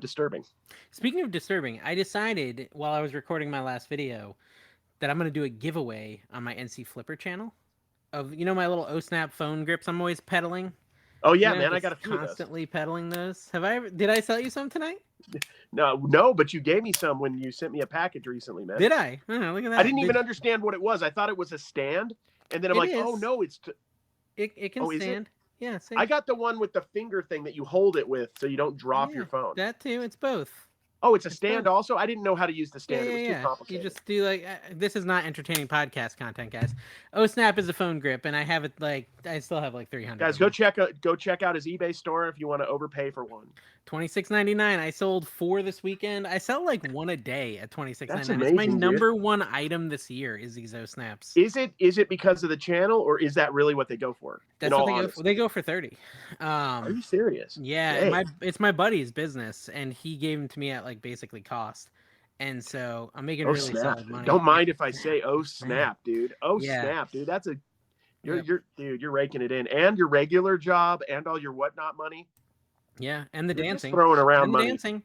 disturbing. Speaking of disturbing, I decided while I was recording my last video that I'm going to do a giveaway on my NC Flipper channel of my little OSnap phone grips I'm always peddling. Oh yeah, man, I got a few constantly peddling those. Did I sell you some tonight? No, but you gave me some when you sent me a package recently, man. Did I? Oh, look at that. I didn't even understand what it was. I thought it was a stand, and then I'm like, oh no, it's. It can stand. Yeah, see? I got the one with the finger thing that you hold it with, so you don't drop your phone. That too. It's both. Oh, it's a stand also? I didn't know how to use the stand. It was too You complicated. just do like this is not entertaining podcast content, guys. Oh Snap is a phone grip, and I have it like I still have like 300. Guys, go check out his eBay store if you want to overpay for one. $26.99. I sold 4 this weekend. I sell like 1 a day at $26.99. That's It's my amazing, number one item this year is these O Snaps. Is it because of the channel, or is that really what they go for? That's what they go for. They go for 30. Are you serious? Yeah, it's my buddy's business, and he gave them to me at like basically cost. And so I'm making really solid money. Don't mind if I say, oh snap, dude. Oh snap, dude. That's a you're raking it in, and your regular job and all your whatnot money. Yeah, and the dancing. Throwing around money. Dancing.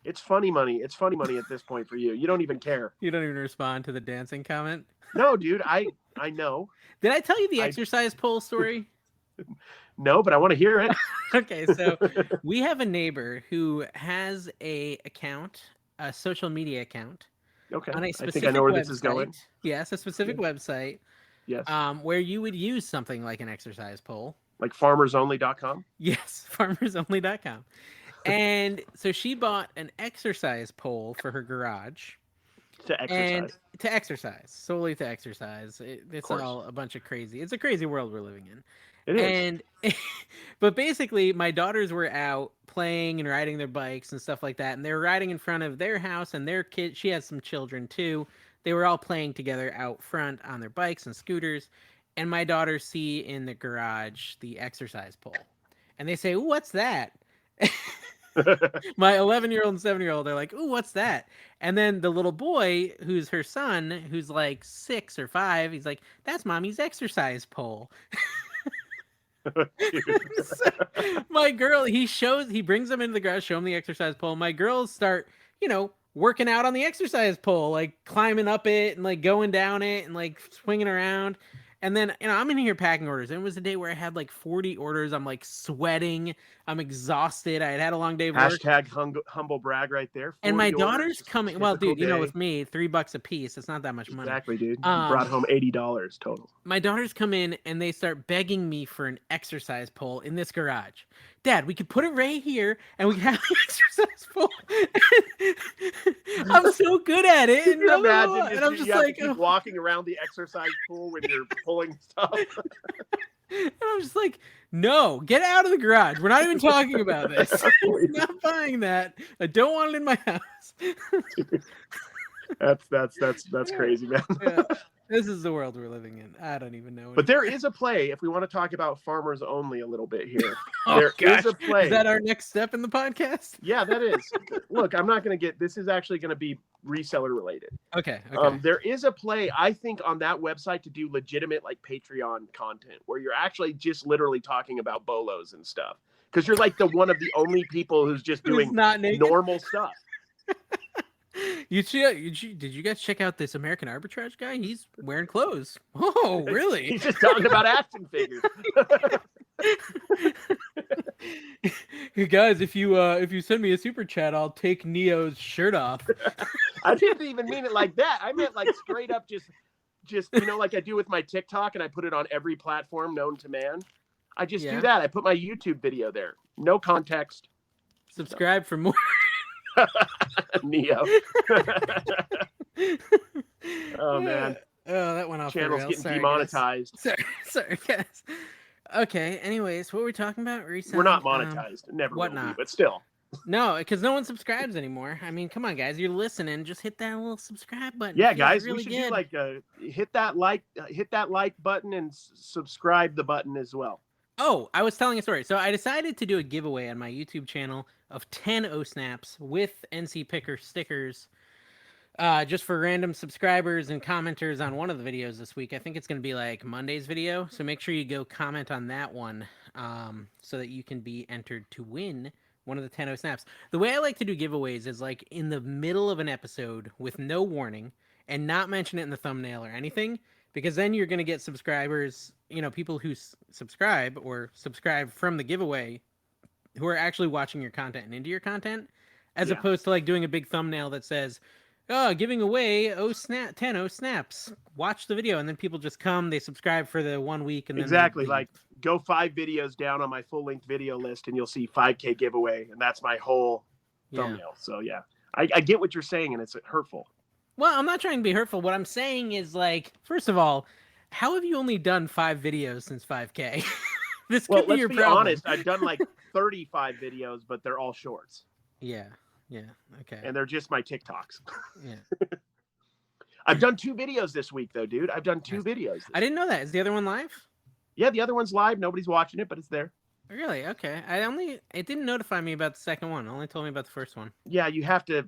It's funny money. It's funny money at this point for you. You don't even care. You don't even respond to the dancing comment. No, dude. I know. Did I tell you the exercise pole story? No, but I want to hear it. Okay, so we have a neighbor who has a social media account. Okay. On a specific I think I know where website. This is going. Yes, a specific website. Yes. Where you would use something like an exercise pole. Like farmersonly.com? Yes, farmersonly.com. And so she bought an exercise pole for her garage. To exercise. Solely to exercise. It's all a bunch of crazy. It's a crazy world we're living in. It is. And but basically my daughters were out playing and riding their bikes and stuff like that, and they were riding in front of their house, and their kid, she has some children too. They were all playing together out front on their bikes and scooters, and my daughters see in the garage the exercise pole, and they say, "Ooh, what's that?" My 11-year-old and 7-year-old are like, "Ooh, what's that?" And then the little boy, who's her son, who's like 6 or 5, he's like, "That's mommy's exercise pole." So, my girl, he brings them into the garage, show them the exercise pole. My girls start, working out on the exercise pole, like climbing up it and like going down it and like swinging around. And then, I'm in here packing orders. And it was a day where I had like 40 orders. I'm like sweating. I'm exhausted. I had a long day of work. # humble brag right there. And my daughter's coming. Well, dude, with me, $3 a piece. It's not that much money. Exactly, dude. You brought home $80 total. My daughters come in and they start begging me for an exercise pole in this garage. Dad, we could put it right here and we can have the exercise pole. I'm so good at it. Can you imagine and I'm just like keep walking around the exercise pool when you're pulling stuff? And I'm just like, no, get out of the garage. We're not even talking about this. I'm not buying that. I don't want it in my house. That's crazy, man. Yeah. This is the world we're living in. I don't even know. But there is a play, if we want to talk about farmers only a little bit here. There is a play. Is that our next step in the podcast? Yeah, that is. Look, I'm not going to this is actually going to be reseller related. Okay. There is a play, I think, on that website to do legitimate like Patreon content where you're actually just literally talking about bolos and stuff. Because you're like one of the only people who's just doing normal stuff. Did you guys check out this American arbitrage guy? He's wearing clothes. Oh, really? He's just talking about action figures. Hey guys, if you send me a super chat, I'll take Neo's shirt off. I didn't even mean it like that. I meant like straight up just like I do with my TikTok, and I put it on every platform known to man. I just do that. I put my YouTube video there. No context. Subscribe for more. Neo. Oh man. Oh, that went off. Channel's getting demonetized. Sorry, guys. Okay. Anyways, what were we talking about? Reselling? We're not monetized. Never will be, but still. No, because no one subscribes anymore. I mean, come on, guys. You're listening. Just hit that little subscribe button. Yeah, guys. We should do like hit that like button and subscribe the button as well. Oh, I was telling a story. So I decided to do a giveaway on my YouTube channel of 10 O-Snaps with NC Picker stickers just for random subscribers and commenters on one of the videos this week. I think it's going to be like Monday's video. So make sure you go comment on that one so that you can be entered to win one of the 10 O-Snaps. The way I like to do giveaways is like in the middle of an episode with no warning and not mention it in the thumbnail or anything. Because then you're going to get subscribers, people who subscribe or subscribe from the giveaway who are actually watching your content and into your content, as opposed to like doing a big thumbnail that says, oh, giving away 10 O-Snaps. Watch the video. And then people just come, they subscribe for the 1 week. And then exactly. Like go 5 videos down on my full length video list and you'll see 5K giveaway. And that's my whole thumbnail. So yeah. I get what you're saying, and it's hurtful. Well, I'm not trying to be hurtful. What I'm saying is, like, first of all, how have you only done 5 videos since 5K? This Well, could be let's your be problem. honest. I've done like 35 videos, but they're all shorts. Yeah. Yeah. Okay. And they're just my TikToks. Yeah. I've done 2 videos this week, though, dude. I've done 2 videos. I didn't know that. Is the other one live? Yeah, the other one's live. Nobody's watching it, but it's there. Really? Okay. It didn't notify me about the second one. It only told me about the first one. Yeah, you have to,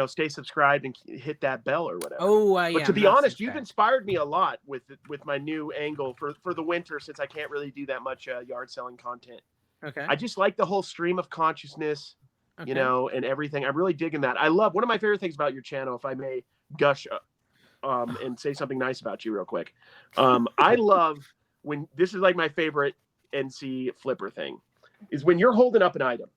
stay subscribed and hit that bell or whatever. Oh, But yeah. to I'm be not honest, subscribed. you've inspired me a lot with my new angle for the winter, since I can't really do that much yard selling content. Okay. I just like the whole stream of consciousness, Okay. and everything. I'm really digging that. I love one of my favorite things about your channel, if I may gush and say something nice about you real quick. I love when this is like my favorite NC flipper thing is when you're holding up an item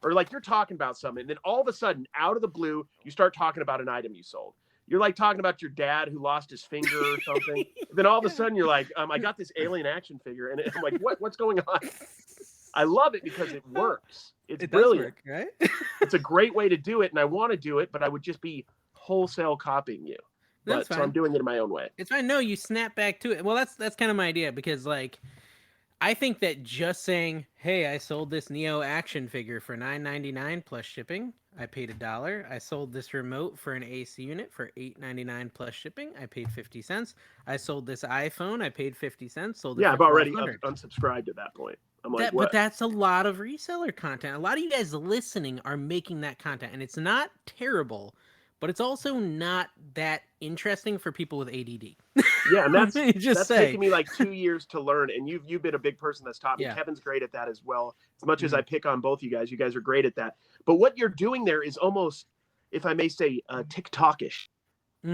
or like you're talking about something, and then all of a sudden, out of the blue, you start talking about an item you sold. You're like talking about your dad who lost his finger or something. Then all of a sudden, you're like, I got this alien action figure, and I'm like, what's going on? I love it because it works. It's brilliant, right? It's a great way to do it, and I want to do it, but I would just be wholesale copying you. That's So fine. I'm doing it in my own way. It's fine. No, you snap back to it. Well, that's kind of my idea, because like I think that just saying, "Hey, I sold this Neo action figure for $9.99 plus shipping. I paid $1. I sold this remote for an AC unit for $8.99 plus shipping. I paid 50 cents. I sold this iPhone. I paid 50 cents. Sold it Yeah, for I've already $1,200." unsubscribed at that point. I'm like, But what? that's a lot of reseller content. A lot of you guys listening are making that content, and it's not terrible, but it's also not that interesting for people with ADD. Yeah, and Let me just that's say. taken me like 2 years to learn, and you've been a big person that's taught me. Yeah. Kevin's great at that as well. As much as I pick on both you guys are great at that. But what you're doing there is almost, if I may say, TikTokish.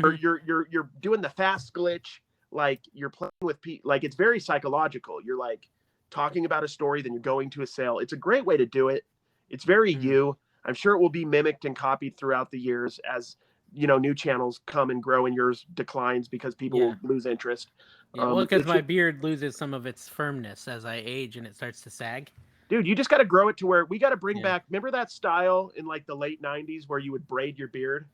Or you're doing the fast glitch, like you're playing with people, like it's very psychological. You're like talking about a story, then you're going to a sale. It's a great way to do it. It's very you. I'm sure it will be mimicked and copied throughout the years as new channels come and grow and yours declines because people will lose interest. Yeah, well, because my beard loses some of its firmness as I age and it starts to sag. Dude, you just got to grow it to where we got to bring back. Remember that style in like the late 90s where you would braid your beard?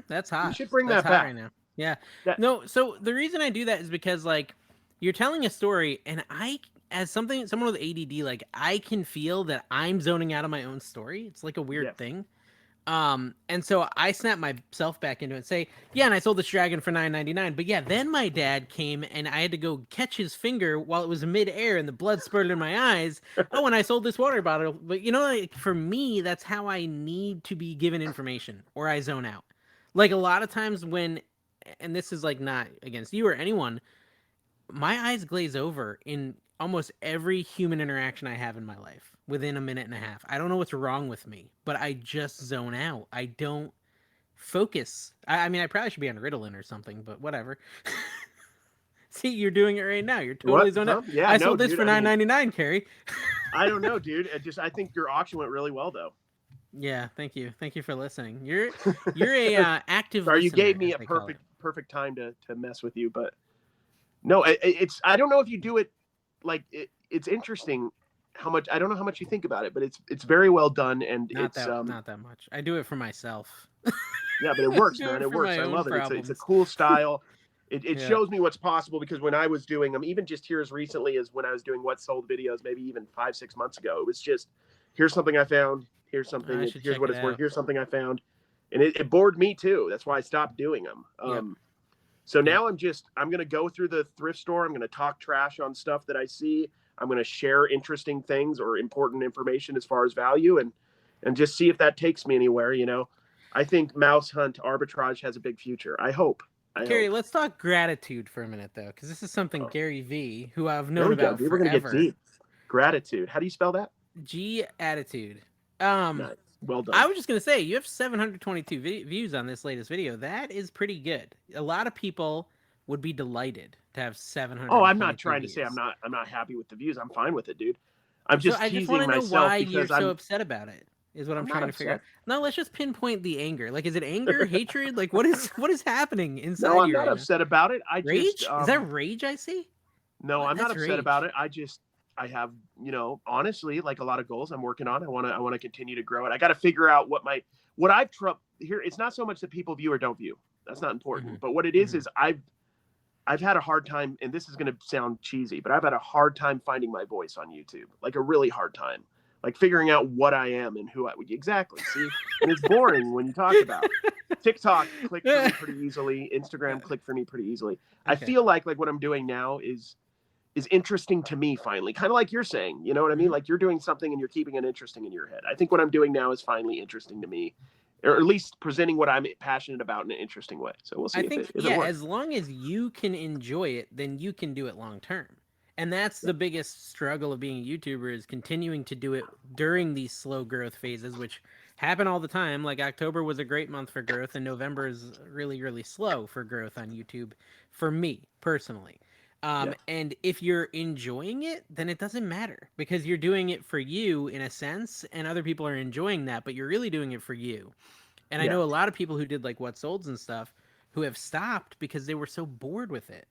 That's hot. You should bring That's that back right now. Yeah. No, so the reason I do that is because like you're telling a story, and I, as someone with ADD, like I can feel that I'm zoning out of my own story. It's like a weird thing. And so I snap myself back into it and say, yeah, and I sold this dragon for $9.99. But yeah, then my dad came and I had to go catch his finger while it was midair and the blood spurted in my eyes. Oh, and I sold this water bottle. But like, for me, that's how I need to be given information, or I zone out. Like a lot of times when, and this is like not against you or anyone, my eyes glaze over in almost every human interaction I have in my life within a minute and a half. I don't know what's wrong with me, but I just zone out. I don't focus. I mean, I probably should be on Ritalin or something, but whatever. See, you're doing it right now. You're totally zoned out. Yeah, I sold this for $9.99, Carrie. I don't know, dude. I think your auction went really well, though. Yeah, thank you. Thank you for listening. You're a active. Sorry, you gave me a perfect time to mess with you, but no, it's I don't know if you do it like it's interesting how much. I don't know how much you think about it, but it's very well done, and not that much. I do it for myself. Yeah, but it works, man. It works. I love it. It's a cool style. It shows me what's possible, because when I was doing them, even just here as recently as when I was doing what sold videos, maybe even 5-6 months ago, it was just, here's something I found. Here's something. Here's what it's worth. Here's something I found, and it bored me too. That's why I stopped doing them. So now I'm going to go through the thrift store. I'm going to talk trash on stuff that I see. I'm going to share interesting things or important information as far as value, and just see if that takes me anywhere. I think mouse hunt arbitrage has a big future. I hope. Carrie, let's talk gratitude for a minute, though, because this is something Gary V, who I've known about forever. We're going to get deep. Gratitude. How do you spell that? G-attitude. Nice. Well done. I was just going to say, you have 722 views on this latest video. That is pretty good. A lot of people would be delighted to have 700. Oh, I'm not trying to say I'm not happy with the views. I'm fine with it, dude. I'm just teasing myself. I just want to know why you're so upset about it. Is what I'm trying to figure out. No, let's just pinpoint the anger. Like, is it anger, hatred? Like, what is happening inside you? No, I'm not upset about it. Rage? Is that rage I see? No, I'm not upset about it. I have, honestly, like a lot of goals I'm working on. I want to continue to grow it. I got to figure out what I've here. It's not so much that people view or don't view. That's not important. But what it is I've had a hard time, and this is going to sound cheesy, but I've had a hard time finding my voice on YouTube, like a really hard time, like figuring out what I am and who I would exactly see. And it's boring when you talk about TikTok. Click for me pretty easily. Instagram click for me pretty easily. Okay. I feel like what I'm doing now is interesting to me finally, kind of like you're saying, you know what I mean? Like you're doing something and you're keeping it interesting in your head. I think what I'm doing now is finally interesting to me, or at least presenting what I'm passionate about in an interesting way. So we'll see. I think, as long as you can enjoy it, then you can do it long term. And that's the biggest struggle of being a YouTuber, is continuing to do it during these slow growth phases, which happen all the time. Like October was a great month for growth, and November is really, really slow for growth on YouTube for me personally. And if you're enjoying it, then it doesn't matter, because you're doing it for you in a sense, and other people are enjoying that, but you're really doing it for you. And I know a lot of people who did like What Solds and stuff who have stopped because they were so bored with it.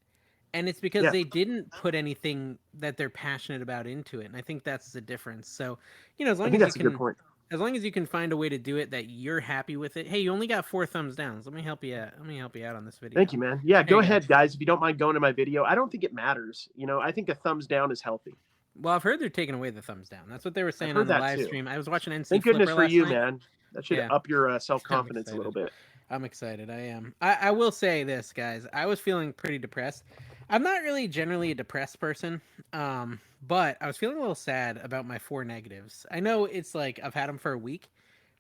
And it's because they didn't put anything that they're passionate about into it. And I think that's the difference. So, as long as you can find a way to do it that you're happy with it. Hey, you only got 4 thumbs down. Let me help you out. Let me help you out on this video. Thank you, man. Yeah, go ahead, guys. If you don't mind going to my video, I don't think it matters. I think a thumbs down is healthy. Well, I've heard they're taking away the thumbs down. That's what they were saying on the live stream. I was watching NC Thank Flipper goodness for you, night. man. That should up your self-confidence a little bit. I'm excited. I am. I will say this, guys. I was feeling pretty depressed. I'm not really generally a depressed person, but I was feeling a little sad about my 4 negatives. I know it's like I've had them for a week,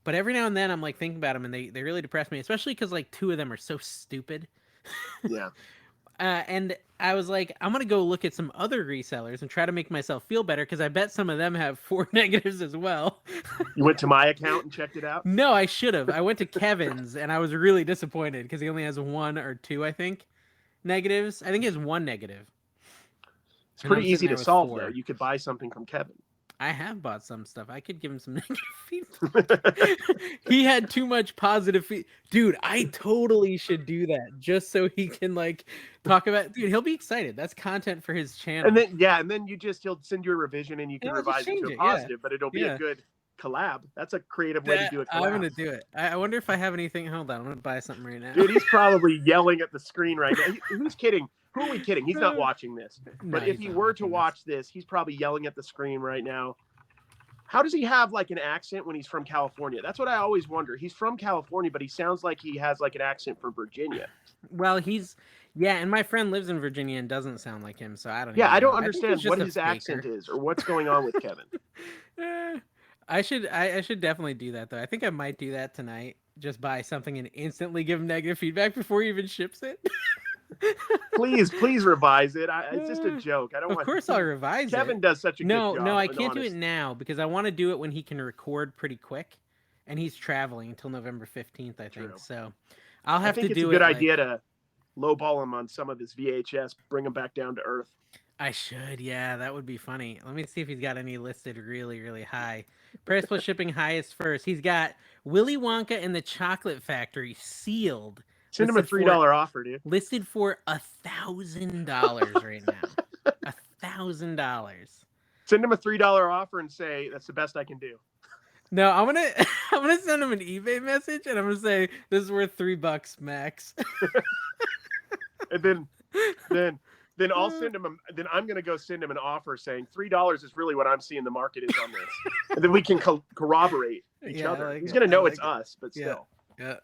but every now and then I'm like thinking about them, and they really depress me, especially because like 2 of them are so stupid. Yeah. And I was like, I'm going to go look at some other resellers and try to make myself feel better, because I bet some of them have 4 negatives as well. You went to my account and checked it out? No, I should have. I went to Kevin's, and I was really disappointed because he only has 1 or 2, I think, negatives. I think he has 1 negative. It's pretty easy to solve, though. You could buy something from Kevin. I have bought some stuff. I could give him some negative feedback. He had too much positive feedback. Dude, I totally should do that just so he can like talk about. Dude, he'll be excited. That's content for his channel. And then he'll send you a revision and you can revise it to a positive, but it'll be a good collab. That's a creative way to do it. I'm gonna do it. I wonder if I have anything. Hold on, I'm gonna buy something right now. Dude, he's probably yelling at the screen right now. Who's kidding? Who are we kidding? He's not watching this. But if he were to watch this, he's probably yelling at the screen right now. How does he have like an accent when he's from California? That's what I always wonder. He's from California, but he sounds like he has like an accent from Virginia. Well, and my friend lives in Virginia and doesn't sound like him, so I don't know. Yeah, I don't understand what his accent is or what's going on with Kevin. I should definitely do that, though. I think I might do that tonight. Just buy something and instantly give him negative feedback before he even ships it. please revise it. It's just a joke. I don't Of course I'll revise it. Kevin does such a good job. No, I can't do it now because I want to do it when he can record pretty quick, and he's traveling until November 15th, I think. True. So I'll have to do it. It's a good idea to lowball him on some of his VHS, bring him back down to earth. I should, yeah, that would be funny. Let me see if he's got any listed really, really high. Price plus shipping highest first. He's got Willy Wonka and the Chocolate Factory sealed. Send him a $3 offer, dude. Listed for $1,000 right now. $1,000. Send him a $3 offer and say that's the best I can do. No, I'm gonna send him an eBay message and I'm gonna say this is worth $3 max. And then I'll send him. Then I'm gonna go send him an offer saying $3 is really what I'm seeing the market is on this, and then we can corroborate each other. He's gonna know it's us, but still. Yeah.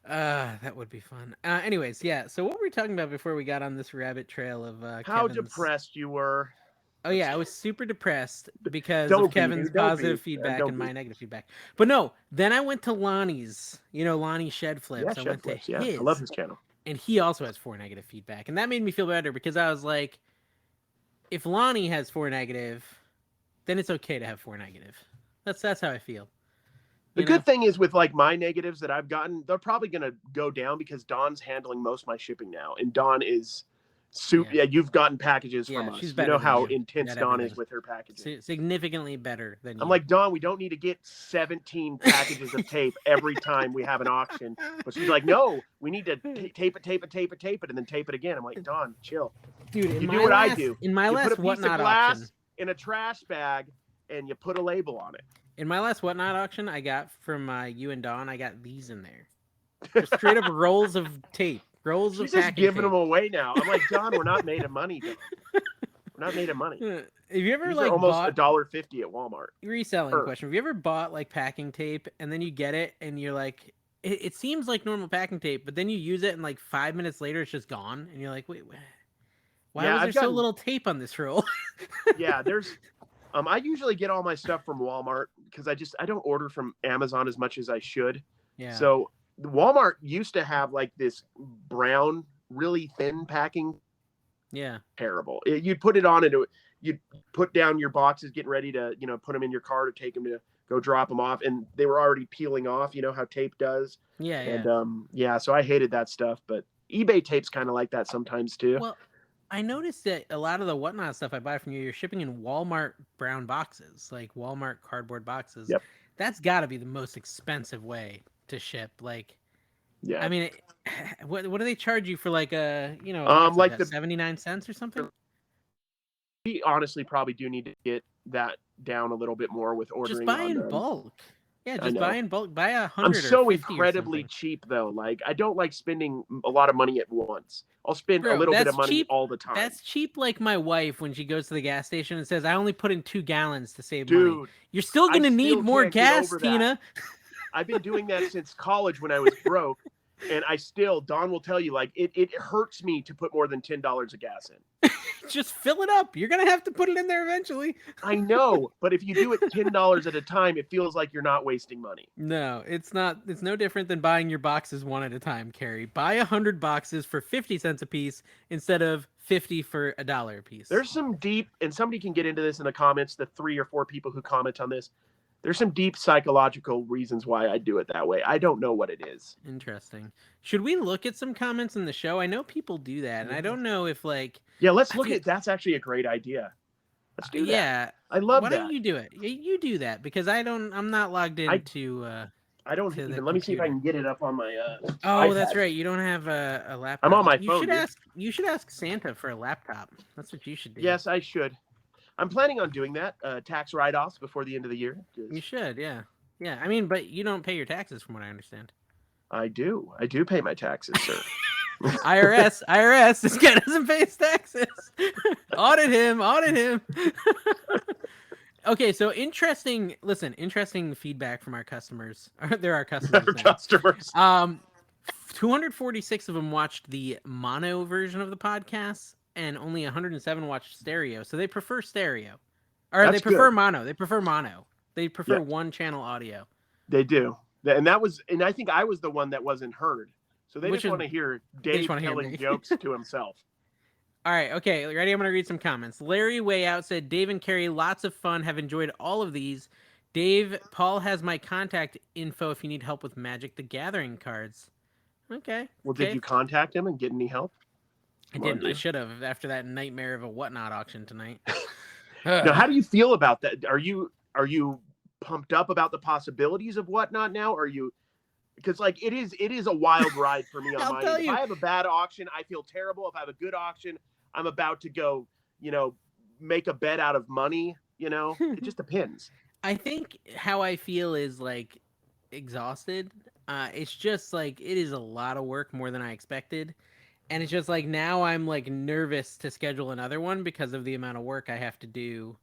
That would be fun. Anyways, yeah. So what were we talking about before we got on this rabbit trail of how depressed you were? Oh yeah, I was super depressed because of Kevin's positive feedback and my negative feedback. But no, then I went to Lonnie's. Lonnie Shed Flips. I went to his. I love his channel. And he also has 4 negative feedback, and that made me feel better because I was like, if Lonnie has 4 negative, then it's okay to have 4 negative. That's how I feel. The good thing is with like my negatives that I've gotten, they're probably going to go down because Dawn's handling most of my shipping now. And Dawn is super. Yeah, you've gotten packages from us. You know how intense Dawn is with her packages. Significantly better than you. I'm like, Dawn, we don't need to get 17 packages of tape every time we have an auction. But she's like, no, we need to tape it, and then tape it again. I'm like, Dawn, chill. Dude, you do what I do. In my last Whatnot auction. in a trash bag and you put a label on it. In my last Whatnot auction, I got from you and Dawn, I got these in there. Just straight up rolls of tape. Rolls She's of just packing giving tape. them away now. I'm like, Dawn, we're not made of money, Dawn. We're not made of money. Have you ever These like are almost bought $1.50 at Walmart. reselling question? Have you ever bought like packing tape and then you get it and you're like, it seems like normal packing tape, but then you use it and like 5 minutes later it's just gone and you're like, wait, why was there so little tape on this roll? Yeah, there's. I usually get all my stuff from Walmart because I don't order from Amazon as much as I should. Yeah. So Walmart used to have like this brown, really thin packing. Yeah. Terrible. You'd put it on and you'd put down your boxes, getting ready to, put them in your car to take them to go drop them off. And they were already peeling off, how tape does. Yeah. And so I hated that stuff, but eBay tape's kind of like that sometimes too. Well, I noticed that a lot of the Whatnot stuff I buy from you're shipping in Walmart brown boxes, like Walmart cardboard boxes. Yep. That's got to be the most expensive way to ship. Like, yeah. I mean, what do they charge you for like a like the 79 cents or something? We honestly probably do need to get that down a little bit more with ordering. Just buy in bulk. Yeah, just buy in bulk. Buy 100. I'm so or 50 incredibly cheap though. Like I don't like spending a lot of money at once. I'll spend a little bit of money cheap all the time. That's cheap, like my wife when she goes to the gas station and says, "I only put in 2 gallons to save Dude, money." You're still gonna need more gas, Tina. I've been doing that since college when I was broke, and Dawn will tell you, like it hurts me to put more than $10 of gas in. Just fill it up. You're gonna have to put it in there eventually. I know, but if you do it $10 at a time, it feels like you're not wasting money. No, it's not. It's no different than buying your boxes one at a time, Carrie. Buy 100 boxes for 50 cents a piece instead of 50 for $1 a piece. There's some deep, and somebody can get into this in the comments, the 3 or 4 people who comment on this. There's some deep psychological reasons why I do it that way. I don't know what it is. Interesting. Should we look at some comments in the show? I know people do that, and I don't know if like. Yeah, let's look at. That's actually a great idea. Let's do that. Yeah, I love that. Why don't you do it? You do that because I'm not logged into. I don't even. Let me see if I can get it up on my. Oh, iPad. That's right. You don't have a laptop. I'm on my phone. You should ask Santa for a laptop. That's what you should do. Yes, I should. I'm planning on doing that. Tax write-offs before the end of the year. You should, yeah. Yeah, I mean, but you don't pay your taxes from what I understand. I do. I do pay my taxes, sir. IRS, this guy doesn't pay his taxes. Audit him. Okay, so interesting feedback from our customers. There are customers. Our customers. 246 of them watched the mono version of the podcast, and only 107 watched stereo. So they prefer stereo. Or they prefer mono. They prefer mono. They prefer one channel audio. They do. And I think I was the one that wasn't heard. So they just want to hear Dave telling jokes to himself. All right, okay, ready? I'm going to read some comments. Larry Way Out said, Dave and Carrie, lots of fun. Have enjoyed all of these. Dave, Paul has my contact info if you need help with Magic the Gathering cards. Okay. Well, did you contact him and get any help? I didn't. I should have after that nightmare of a Whatnot auction tonight. Now, how do you feel about that? Are you pumped up about the possibilities of Whatnot now? Are you? Because like it is a wild ride for me on my end. If I have a bad auction, I feel terrible. If I have a good auction, I'm about to go, make a bet out of money. It just depends. I think how I feel is like exhausted. It's just like it is a lot of work, more than I expected. And it's just like now I'm like nervous to schedule another one because of the amount of work I have to do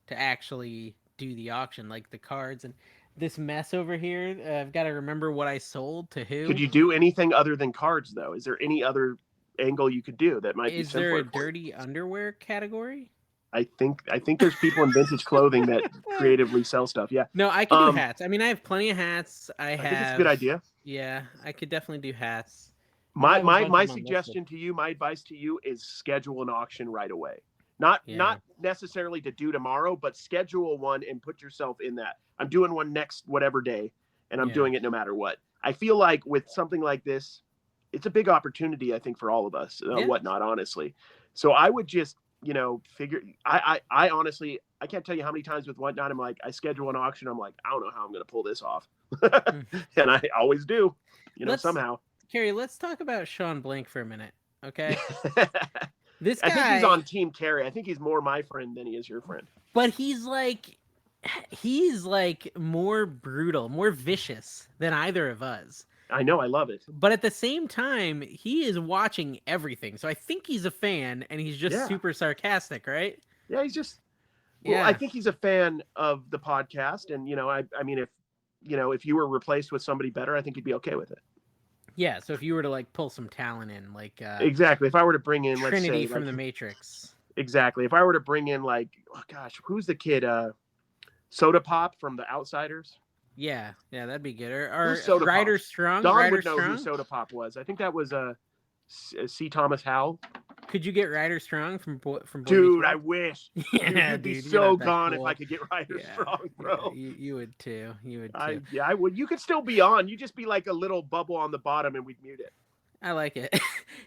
to actually do the auction, like the cards and this mess over here. I've got to remember what I sold to who. Could you do anything other than cards though? Is there any other angle you could do that might be simpler? Is there a dirty underwear category? I think there's people in vintage clothing that creatively sell stuff. Yeah. No, I can do hats. I mean, I have plenty of hats. I think it's a good idea. Yeah, I could definitely do hats. My suggestion to you, my advice to you is schedule an auction right away. Not necessarily to do tomorrow, but schedule one and put yourself in that. I'm doing one next whatever day, and I'm doing it no matter what. I feel like with something like this, it's a big opportunity, I think, for all of us, Whatnot, honestly. So I would just, figure. I honestly, I can't tell you how many times with Whatnot, I'm like, I schedule an auction, I'm like, I don't know how I'm going to pull this off, and I always do, somehow. Carrie, let's talk about Sean Blank for a minute, okay? This I think he's guy, on Team Carrie. I think he's more my friend than he is your friend. but he's like more brutal, more vicious than either of us. I know. I love it. But at the same time, he is watching everything. So I think he's a fan and he's just Yeah. super sarcastic, right? Yeah. He's just. Well, I Yeah. think he's a fan of the podcast, and I mean, if you were replaced with somebody better, I think he'd be okay with it. Yeah, so if you were to like pull some talent in, like Exactly. If I were to bring in, let's Trinity say, from like, the Matrix. exactly. If I were to bring in, like, oh gosh, who's the kid? Soda Pop from The Outsiders. Yeah, that'd be good. Who's Or Soda Ryder Pop? Strong. Don Ryder would know who Strong. Soda Pop was. I think that was C. Thomas Howell. Could you get Ryder Strong from Boy Dude, Meets I World? wish. Yeah, You'd be dude, you're so not that gone cool. if I could get Ryder Yeah, Strong, bro. Yeah, you would too. You would too. I would. You could still be on. You just be like a little bubble on the bottom, and we'd mute it. I like it.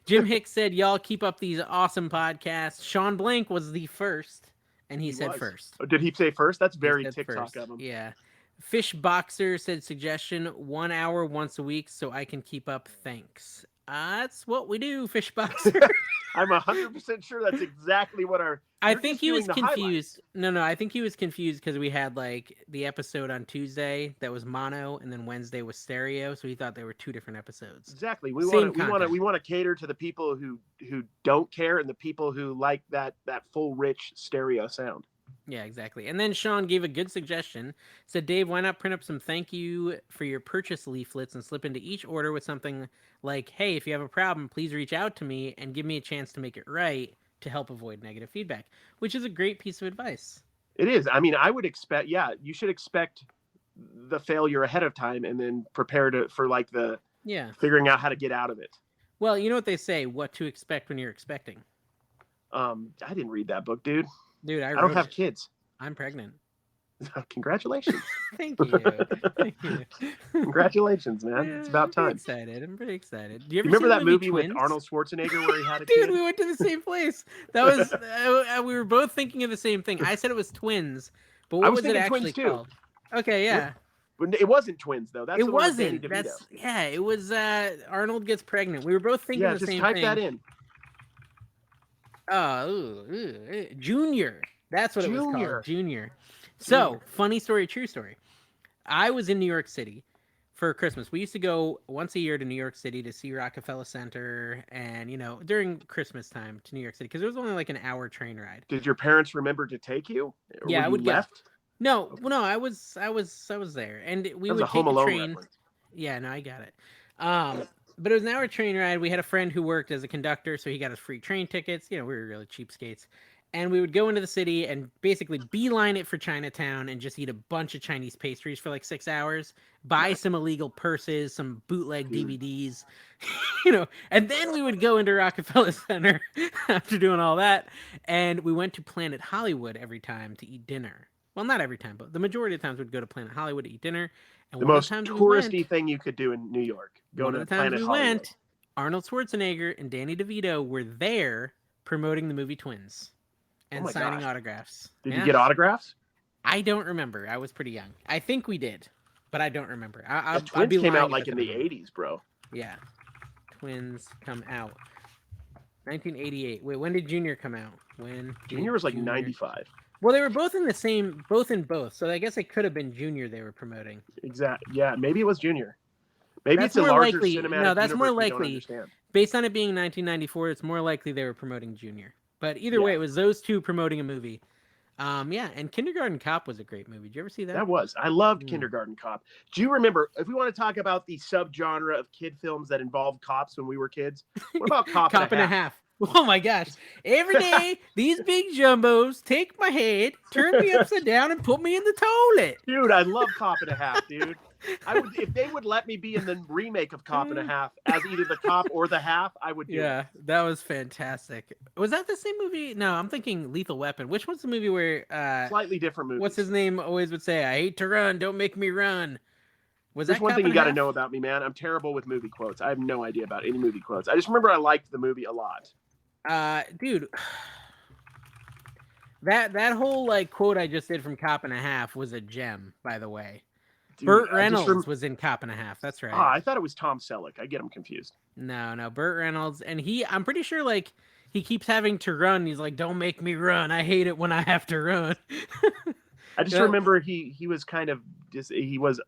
Jim Hicks said, "Y'all keep up these awesome podcasts." Sean Blank was the first, and he said was. first. Oh, did he say first? That's He very said TikTok first. of him. Yeah. Fish Boxer said, "Suggestion: 1 hour once a week, so I can keep up. Thanks." That's what we do, Fish Boxer. I'm 100% sure that's exactly what our. I You're think just he was doing the confused. highlights. No, I think he was confused because we had like the episode on Tuesday that was mono, and then Wednesday was stereo, so he thought they were two different episodes. Exactly. Same content. We want to cater to the people who don't care and the people who like that full rich stereo sound. Yeah, exactly. And then Sean gave a good suggestion. Said, "Dave, why not print up some thank you for your purchase leaflets and slip into each order with something like, hey, if you have a problem, please reach out to me and give me a chance to make it right to help avoid negative feedback," which is a great piece of advice. It is. I mean, I would expect. Yeah, you should expect the failure ahead of time and then prepare for like the figuring out how to get out of it. Well, you know what they say: what to expect when you're expecting. I didn't read that book, dude. Dude, I don't have kids. I'm pregnant. Congratulations. Thank you. Thank you. Congratulations, man. Yeah, it's about time. I'm pretty excited. Do you ever remember that movie Twins? with Arnold Schwarzenegger where he had a Dude, kid? we went to the same place. That was we were both thinking of the same thing. I said it was Twins, but what was it actually called? Okay, yeah. It wasn't Twins though. That's it wasn't. That's it was Arnold gets pregnant. We were both thinking the same thing. Yeah, just type that in. Junior. That's what it was called. Junior. So, funny story, true story. I was in New York City for Christmas. We used to go once a year to New York City to see Rockefeller Center and, during Christmas time to New York City because it was only like an hour train ride. Did your parents remember to take you? Or yeah, I would left? No, I was there. And we would take a train. Reference. Yeah, no, I got it. But it was an hour train ride. We had a friend who worked as a conductor, so he got us free train tickets. We were really cheapskates. And we would go into the city and basically beeline it for Chinatown and just eat a bunch of Chinese pastries for like 6 hours, buy some illegal purses, some bootleg DVDs, and then we would go into Rockefeller Center after doing all that. And we went to Planet Hollywood every time to eat dinner. Well, not every time, but the majority of times we'd go to Planet Hollywood to eat dinner. And the most touristy thing you could do in New York. One of the times we went, Arnold Schwarzenegger and Danny DeVito were there promoting the movie Twins. And signing autographs. Did you get autographs? I don't remember. I was pretty young. I think we did, but I don't remember. Twins came out like in the 80s, bro. Yeah. Twins come out. 1988. Wait, when did Junior come out? Junior was like 95. Well, they were both in both. So I guess it could have been Junior they were promoting. Exactly. Yeah, maybe it was Junior. Maybe it's a larger cinematic. No, that's more likely. Based on it being 1994, it's more likely they were promoting Junior. But either way, it was those two promoting a movie. And Kindergarten Cop was a great movie. Did you ever see that? That was. I loved Kindergarten Cop. Do you remember, if we want to talk about the subgenre of kid films that involved cops when we were kids, what about Cop and a Half? Oh my gosh. Every day, these big jumbos take my head, turn me upside down, and put me in the toilet. Dude, I love Cop and a Half, dude. If they would let me be in the remake of Cop and a Half as either the cop or the half, I would do it. Yeah, that was fantastic. Was that the same movie? No, I'm thinking Lethal Weapon. Which one's the movie where slightly different movie? What's his name always would say, I hate to run, don't make me run. There's one thing you got to know about me, man. I'm terrible with movie quotes. I have no idea about any movie quotes. I just remember I liked the movie a lot. Dude, that whole like quote I just did from Cop and a Half was a gem, by the way. Dude, Burt Reynolds was in Cop and a Half. That's right. I thought it was Tom Selleck. I get him confused. No, Burt Reynolds, and I'm pretty sure like he keeps having to run. He's like, "Don't make me run. I hate it when I have to run." I just Well, remember he was kind of just he was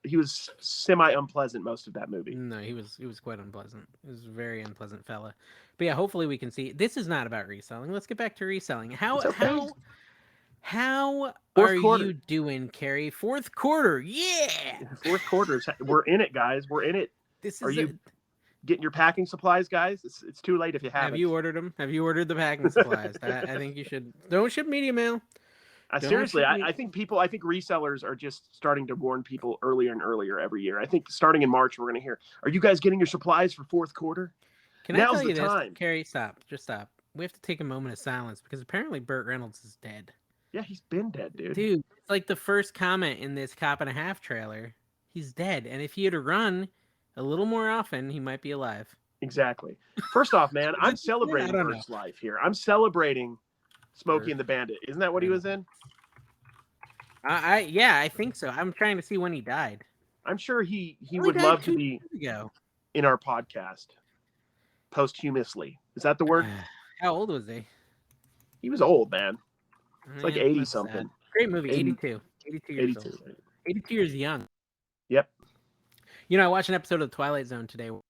semi unpleasant most of that movie. no, he was quite unpleasant. He was a very unpleasant fella. But yeah, hopefully we can see. This is not about reselling. Let's get back to reselling. It's okay. How are Fourth you quarter. doing, Carrie? Fourth quarter. Yeah. Fourth quarters. We're in it, guys. We're in it. This Are is you getting your packing supplies, guys? It's too late if you Have haven't. you ordered them? Have you ordered the packing supplies? I think you should. Don't ship media mail. Don't Seriously, ship me. I think I think resellers are just starting to warn people earlier and earlier every year. I think starting in March, we're going to hear, are you guys getting your supplies for fourth quarter? Can I Now's tell the you this, time. Carrie? Stop. Just stop. We have to take a moment of silence because apparently Burt Reynolds is dead. Yeah, he's been dead, dude. Dude, it's like the first comment in this Cop and a Half trailer. He's dead, and if he had to run a little more often, he might be alive. Exactly. First off, man, Is I'm it just me? I celebrating don't know. Bert's life here. I'm celebrating Smokey Burt and the Bandit. Isn't that what he was Reynolds. in? Yeah, I think so. I'm trying to see when he died. I'm sure he Well, he would died love to 2 be years ago. in our podcast posthumously. Is that the word? How old was he? He was old, man. It's like Man, 80 that's sad. something. Great movie, 80, 82. 82 years 82. old. 82 years young. Yep. You know, I watched an episode of The Twilight Zone today where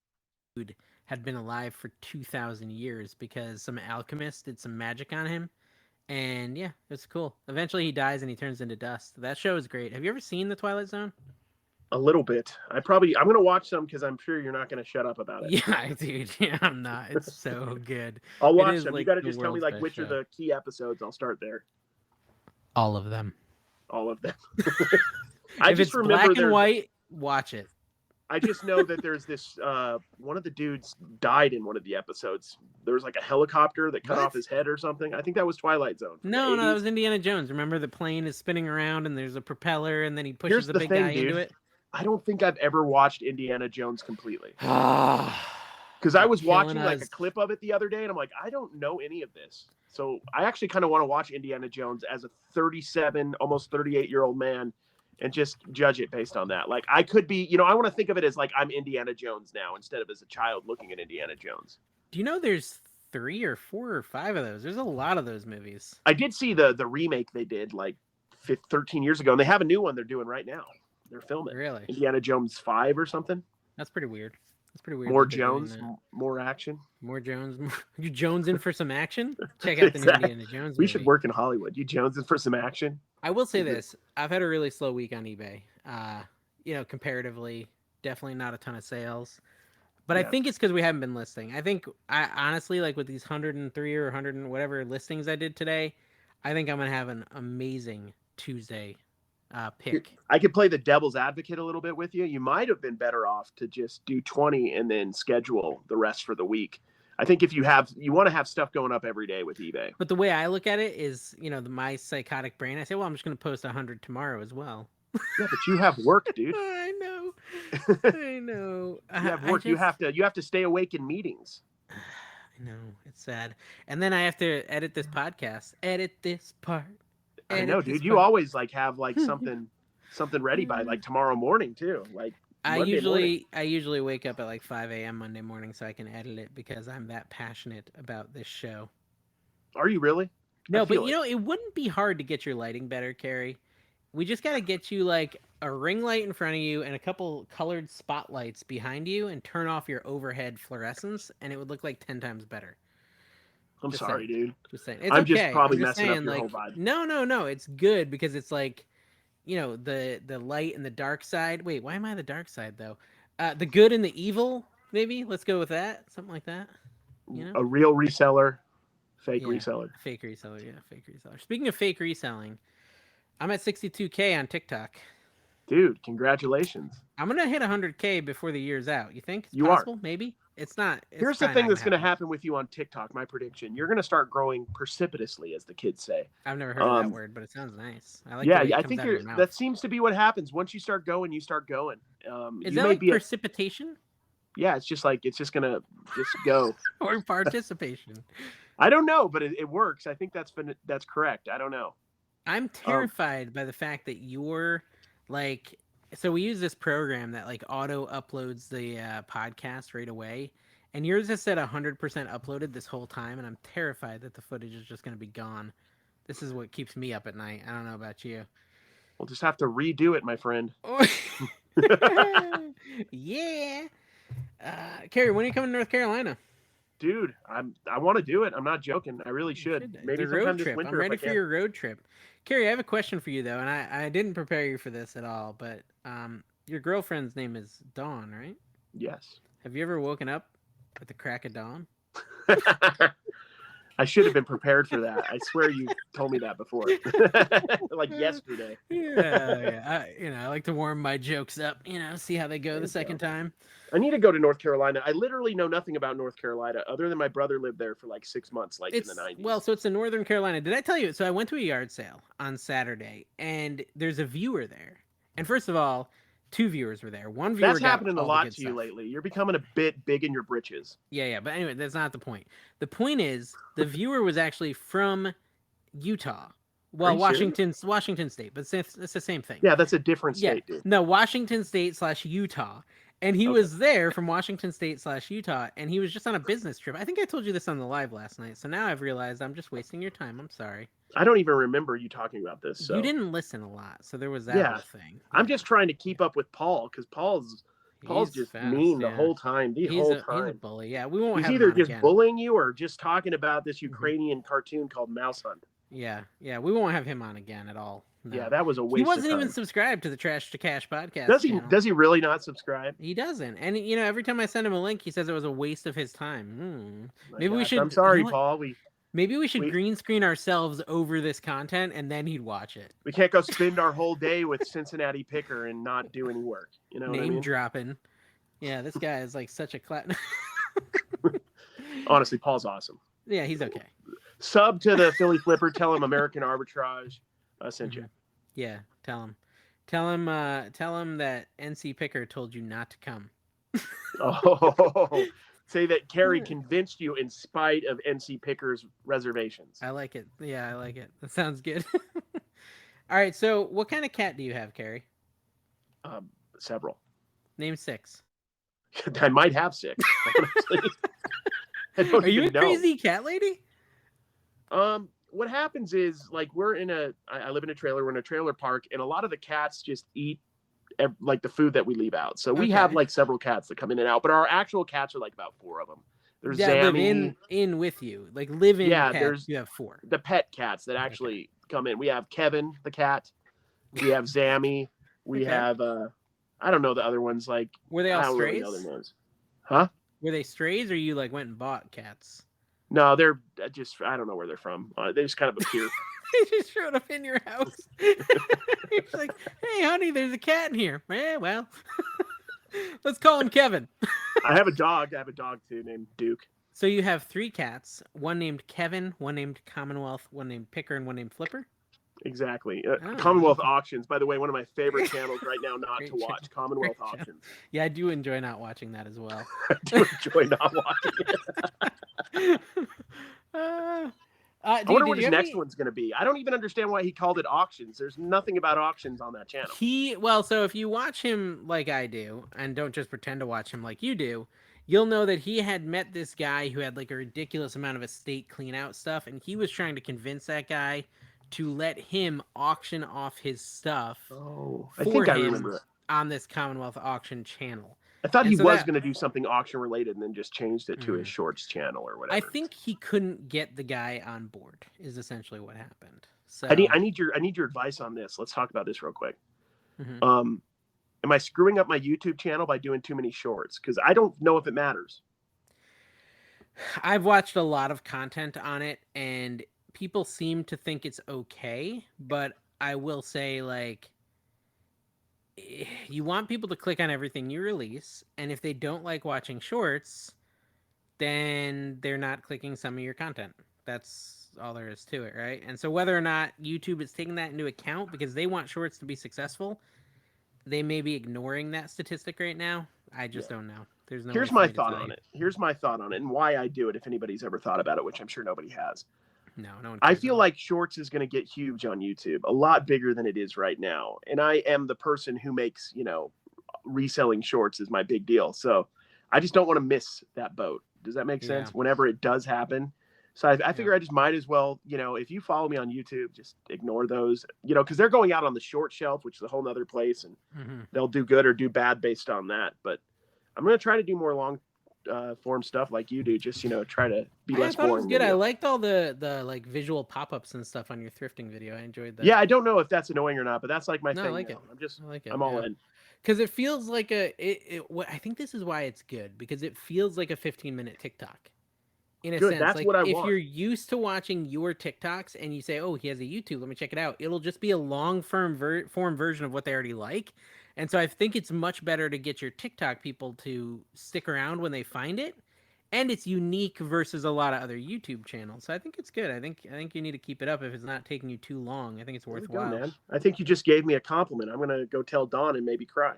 dude had been alive for 2,000 years because some alchemist did some magic on him. And yeah, it's cool. Eventually he dies and he turns into dust. That show is great. Have you ever seen The Twilight Zone? A little bit. I'm going to watch some because I'm sure you're not going to shut up about it. Yeah, dude. Yeah, I'm not. It's so good. I'll It watch is them. You like got to the just tell me world's like best which are show. the key episodes. I'll start there. All of them. All of them. I If just it's remember black and white, watch it. I just know that there's this one of the dudes died in one of the episodes. There was like a helicopter that cut What? off his head or something. I think that was Twilight Zone from the No, that 80s. was Indiana Jones. Remember the plane is spinning around and there's a propeller and then he pushes Here's the the big thing, guy into dude. it? I don't think I've ever watched Indiana Jones completely. Because I You're was killing watching like a us. clip of it the other day and I'm like, I don't know any of this. So I actually kind of want to watch Indiana Jones as a 37, almost 38-year-old man and just judge it based on that. Like I could be, I want to think of it as like I'm Indiana Jones now instead of as a child looking at Indiana Jones. Do you know there's 3 or 4 or 5 of those? There's a lot of those movies. I did see the remake they did like 13 years ago, and they have a new one they're doing right now. They're filming Really? Indiana Jones 5 or something. That's pretty weird. That's pretty weird. More that they're doing Jones, that. more action. More Jones. You Jonesing for some action? Check out the new Exactly. Indiana Jones We movie. should work in Hollywood. You Jonesing for some action? I will say this: I've had a really slow week on eBay. Comparatively, definitely not a ton of sales. But I Yeah. think it's because we haven't been listing. I honestly like with these 103 or 100 and whatever listings I did today. I think I'm gonna have an amazing Tuesday pick. I could play the devil's advocate a little bit with you. You might have been better off to just do 20 and then schedule the rest for the week. I think if you want to have stuff going up every day with eBay. But the way I look at it is, my psychotic brain. I say, well, I'm just gonna post 100 tomorrow as well. Yeah, but you have work, dude. I know. I know. You have work. You have to stay awake in meetings. I know. It's sad. And then I have to edit this podcast. Edit this part. I know, dude. You always like have like something ready by like tomorrow morning too. Like I Monday morning. usually wake up at like 5 a.m. Monday morning so I can edit it because I'm that passionate about this show. Are you really? No, but it wouldn't be hard to get your lighting better, Carrie. We just gotta get you like a ring light in front of you and a couple colored spotlights behind you and turn off your overhead fluorescence and it would look like 10 times better. I'm Just sorry, saying. dude. Just saying. It's I'm okay. just probably I'm just messing up saying, your like, whole vibe. No. It's good because it's like, the light and the dark side. Wait, why am I the dark side though? The good and the evil. Maybe let's go with that. Something like that. A real reseller, fake Yeah, reseller. fake reseller. Yeah, fake reseller. Speaking of fake reselling, I'm at 62K on TikTok. Dude, congratulations. I'm gonna hit 100K before the year's out. You think it's You possible? Maybe it's not. Here's the thing that's going to happen with you on TikTok. My prediction: you're going to start growing precipitously, as the kids say. I've never heard of that word, but it sounds nice. I like. Yeah, the way it I comes think out of your mouth. that seems to be what happens. Once you start going, you start going. Is that like precipitation? Yeah, it's just going to just go. Or participation? I don't know, but it works. I think that's correct. I don't know. I'm terrified by the fact that you're like. So we use this program that like auto uploads the podcast right away, and yours has said 100% uploaded this whole time, and I'm terrified that the footage is just going to be gone. This is what keeps me up at night. I don't know about you. We'll just have to redo it, my friend. Oh. Yeah. Carrie, when are you coming to North Carolina? Dude, I want to do it. I'm not joking. I really You should. should. Maybe The sometime road this trip. I'm winter if I ready for can. your road trip. Carrie, I have a question for you though, and I didn't prepare you for this at all, but your girlfriend's name is Dawn, right? Yes. Have you ever woken up at the crack of dawn? I should have been prepared for that. I swear you told me that before. Like yesterday. Yeah. I like to warm my jokes up, see how they go the second time. I need to go to North Carolina. I literally know nothing about North Carolina other than my brother lived there for like 6 months, like in the 90s. So it's in Northern Carolina. Did I tell you? So I went to a yard sale on Saturday, and there's a viewer there. And first of all, two viewers were there. One viewer That's got happening a all the lot good to you stuff. lately. You're becoming a bit big in your britches. Yeah. But anyway, that's not the point. The point is, the viewer was actually from Utah. Well, Washington State, but it's the same thing. Yeah, that's a different Yeah. state, dude. No, Washington State / Utah. And he was there from Washington State / Utah, and he was just on a business trip. I think I told you this on the live last night. So now I've realized I'm just wasting your time. I'm sorry. I don't even remember you talking about this. So. You didn't listen a lot, so there was that whole thing. I'm just trying to keep up with Paul because Paul's just fast, mean the whole time. He's a bully. Yeah, we won't. He's have either him just again. bullying you or just talking about this Ukrainian cartoon called Mouse Hunt. Yeah, we won't have him on again at all. No. Yeah, that was a waste. He wasn't even subscribed to the Trash to Cash podcast. Does he? Channel. Does he really not subscribe? He doesn't. And every time I send him a link, he says it was a waste of his time. Maybe we should. I'm sorry, Paul. Maybe we should green screen ourselves over this content, and then he'd watch it. We can't go spend our whole day with Cincinnati Picker and not do any work. You know, name dropping. Yeah, this guy is like such a Honestly, Paul's awesome. Yeah, he's okay. Sub to the Philly Flipper. Tell him American Arbitrage sent you. Yeah, tell him that NC Picker told you not to come. Oh, say that Carrie convinced you in spite of NC Picker's reservations. I like it. Yeah, I like it. That sounds good. All right, so what kind of cat do you have, Carrie? Several. Name 6. I might have 6. Honestly. Are you a crazy cat lady? What happens is like I live in a trailer. We're in a trailer park, and a lot of the cats just eat like the food that we leave out. So we have like several cats that come in and out, but our actual cats are like about 4 of them. There's live in with you, like live in. Cats, you have 4. The pet cats that actually come in. We have Kevin the cat. We have Zammy. We have I don't know the other ones. Like were they all strays? Really know their names. Huh? Were they strays, or you like went and bought cats? No, they're just I don't know where they're from. They just kind of appear. They just showed up in your house. It's like, hey, honey, there's a cat in here. Yeah, well, let's call him Kevin. I have a dog. I have a dog too named Duke. So you have 3 cats, one named Kevin, one named Commonwealth, one named Picker, and one named Flipper? Exactly. Commonwealth Auctions, by the way, one of my favorite channels right now not to watch. Commonwealth Auctions. Yeah, I do enjoy not watching that as well. I do enjoy not watching it. I wonder what his next one's going to be. I don't even understand why he called it auctions. There's nothing about auctions on that channel. So if you watch him like I do, and don't just pretend to watch him like you do, you'll know that he had met this guy who had like a ridiculous amount of estate clean out stuff, and he was trying to convince that guy to let him auction off his stuff. Oh, I think I remember it. On this Commonwealth auction channel. I thought he was going to do something auction related and then just changed it to his shorts channel or whatever. I think he couldn't get the guy on board is essentially what happened. So I need your advice on this. Let's talk about this real quick. Am I screwing up my YouTube channel by doing too many shorts? Because I don't know if it matters. I've watched a lot of content on it, and people seem to think it's okay, but I will say, like, you want people to click on everything you release, and if they don't like watching shorts, then they're not clicking some of your content. That's all there is to it, right? And so whether or not YouTube is taking that into account because they want shorts to be successful, they may be ignoring that statistic right now. I just don't know. There's no. Here's my thought on it. Here's my thought on it and why I do it if anybody's ever thought about it, which I'm sure nobody has. No one. I feel like shorts is going to get huge on YouTube, a lot bigger than it is right now. And I am the person who makes, reselling shorts is my big deal. So I just don't want to miss that boat. Does that make sense? Whenever it does happen. So I figure I just might as well, if you follow me on YouTube, just ignore those, because they're going out on the short shelf, which is a whole nother place, and they'll do good or do bad based on that. But I'm going to try to do more long form stuff like you do, just, try to be less boring. I thought it was good. I liked all the like visual pop-ups and stuff on your thrifting video. I enjoyed that. Yeah, I don't know if that's annoying or not, but that's like my thing. I like it. I like it. I'm all in. Because it feels like I think this is why it's good, because it feels like a 15-minute TikTok. In a sense, that's like what I if want. you're used to watching your TikToks and you say, "Oh, he has a YouTube, let me check it out," it'll just be a long form version of what they already like. And so I think it's much better to get your TikTok people to stick around when they find it, and it's unique versus a lot of other YouTube channels. So I think it's good. I think you need to keep it up if it's not taking you too long. I think it's worthwhile. Go, man. I think you just gave me a compliment. I'm gonna go tell Dawn and maybe cry.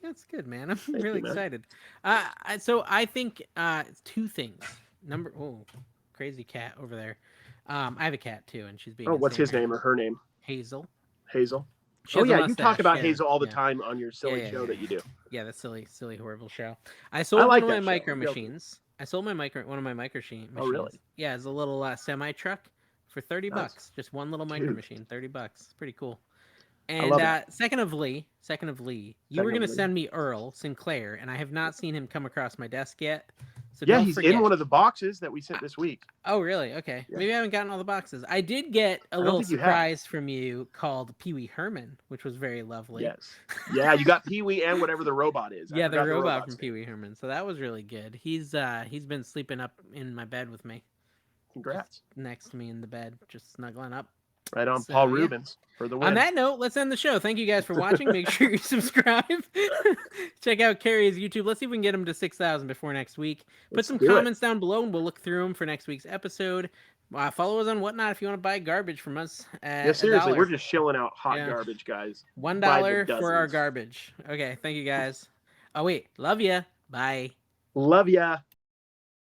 That's good, man. I'm really excited. So I think two things. Crazy cat over there. I have a cat too, and she's being. Oh, what's his name or her name? Hazel. Hazel. Oh yeah, you talk about Hazel all the time on your silly show that you do. Yeah, that silly, horrible show. I sold one of my micro machines. I sold one of my micro machines. Oh really? Yeah, it's a little semi truck for $30. Just one little micro machine, $30. It's pretty cool. And second of Lee, you were gonna send me Earl Sinclair, and I have not seen him come across my desk yet. So yeah, he's in one of the boxes that we sent this week. Oh, really? Okay. Yeah. Maybe I haven't gotten all the boxes. I did get a little surprise from you called Pee Wee Herman, which was very lovely. Yes. Yeah, you got Pee Wee and whatever the robot is. Yeah, the robot from Pee Wee Herman. So that was really good. He's been sleeping up in my bed with me. Congrats. Just next to me in the bed, just snuggling up. Right on, so, Paul Rubens for the win. On that note, let's end the show. Thank you guys for watching. Make sure you subscribe. Check out Carrie's YouTube. Let's see if we can get him to 6,000 before next week. Put some comments down below, and we'll look through them for next week's episode. Follow us on Whatnot if you want to buy garbage from us. Yeah, seriously, we're just shilling out hot garbage, guys. $1 for our garbage. Okay, thank you guys. Oh, wait. Love ya. Bye. Love ya.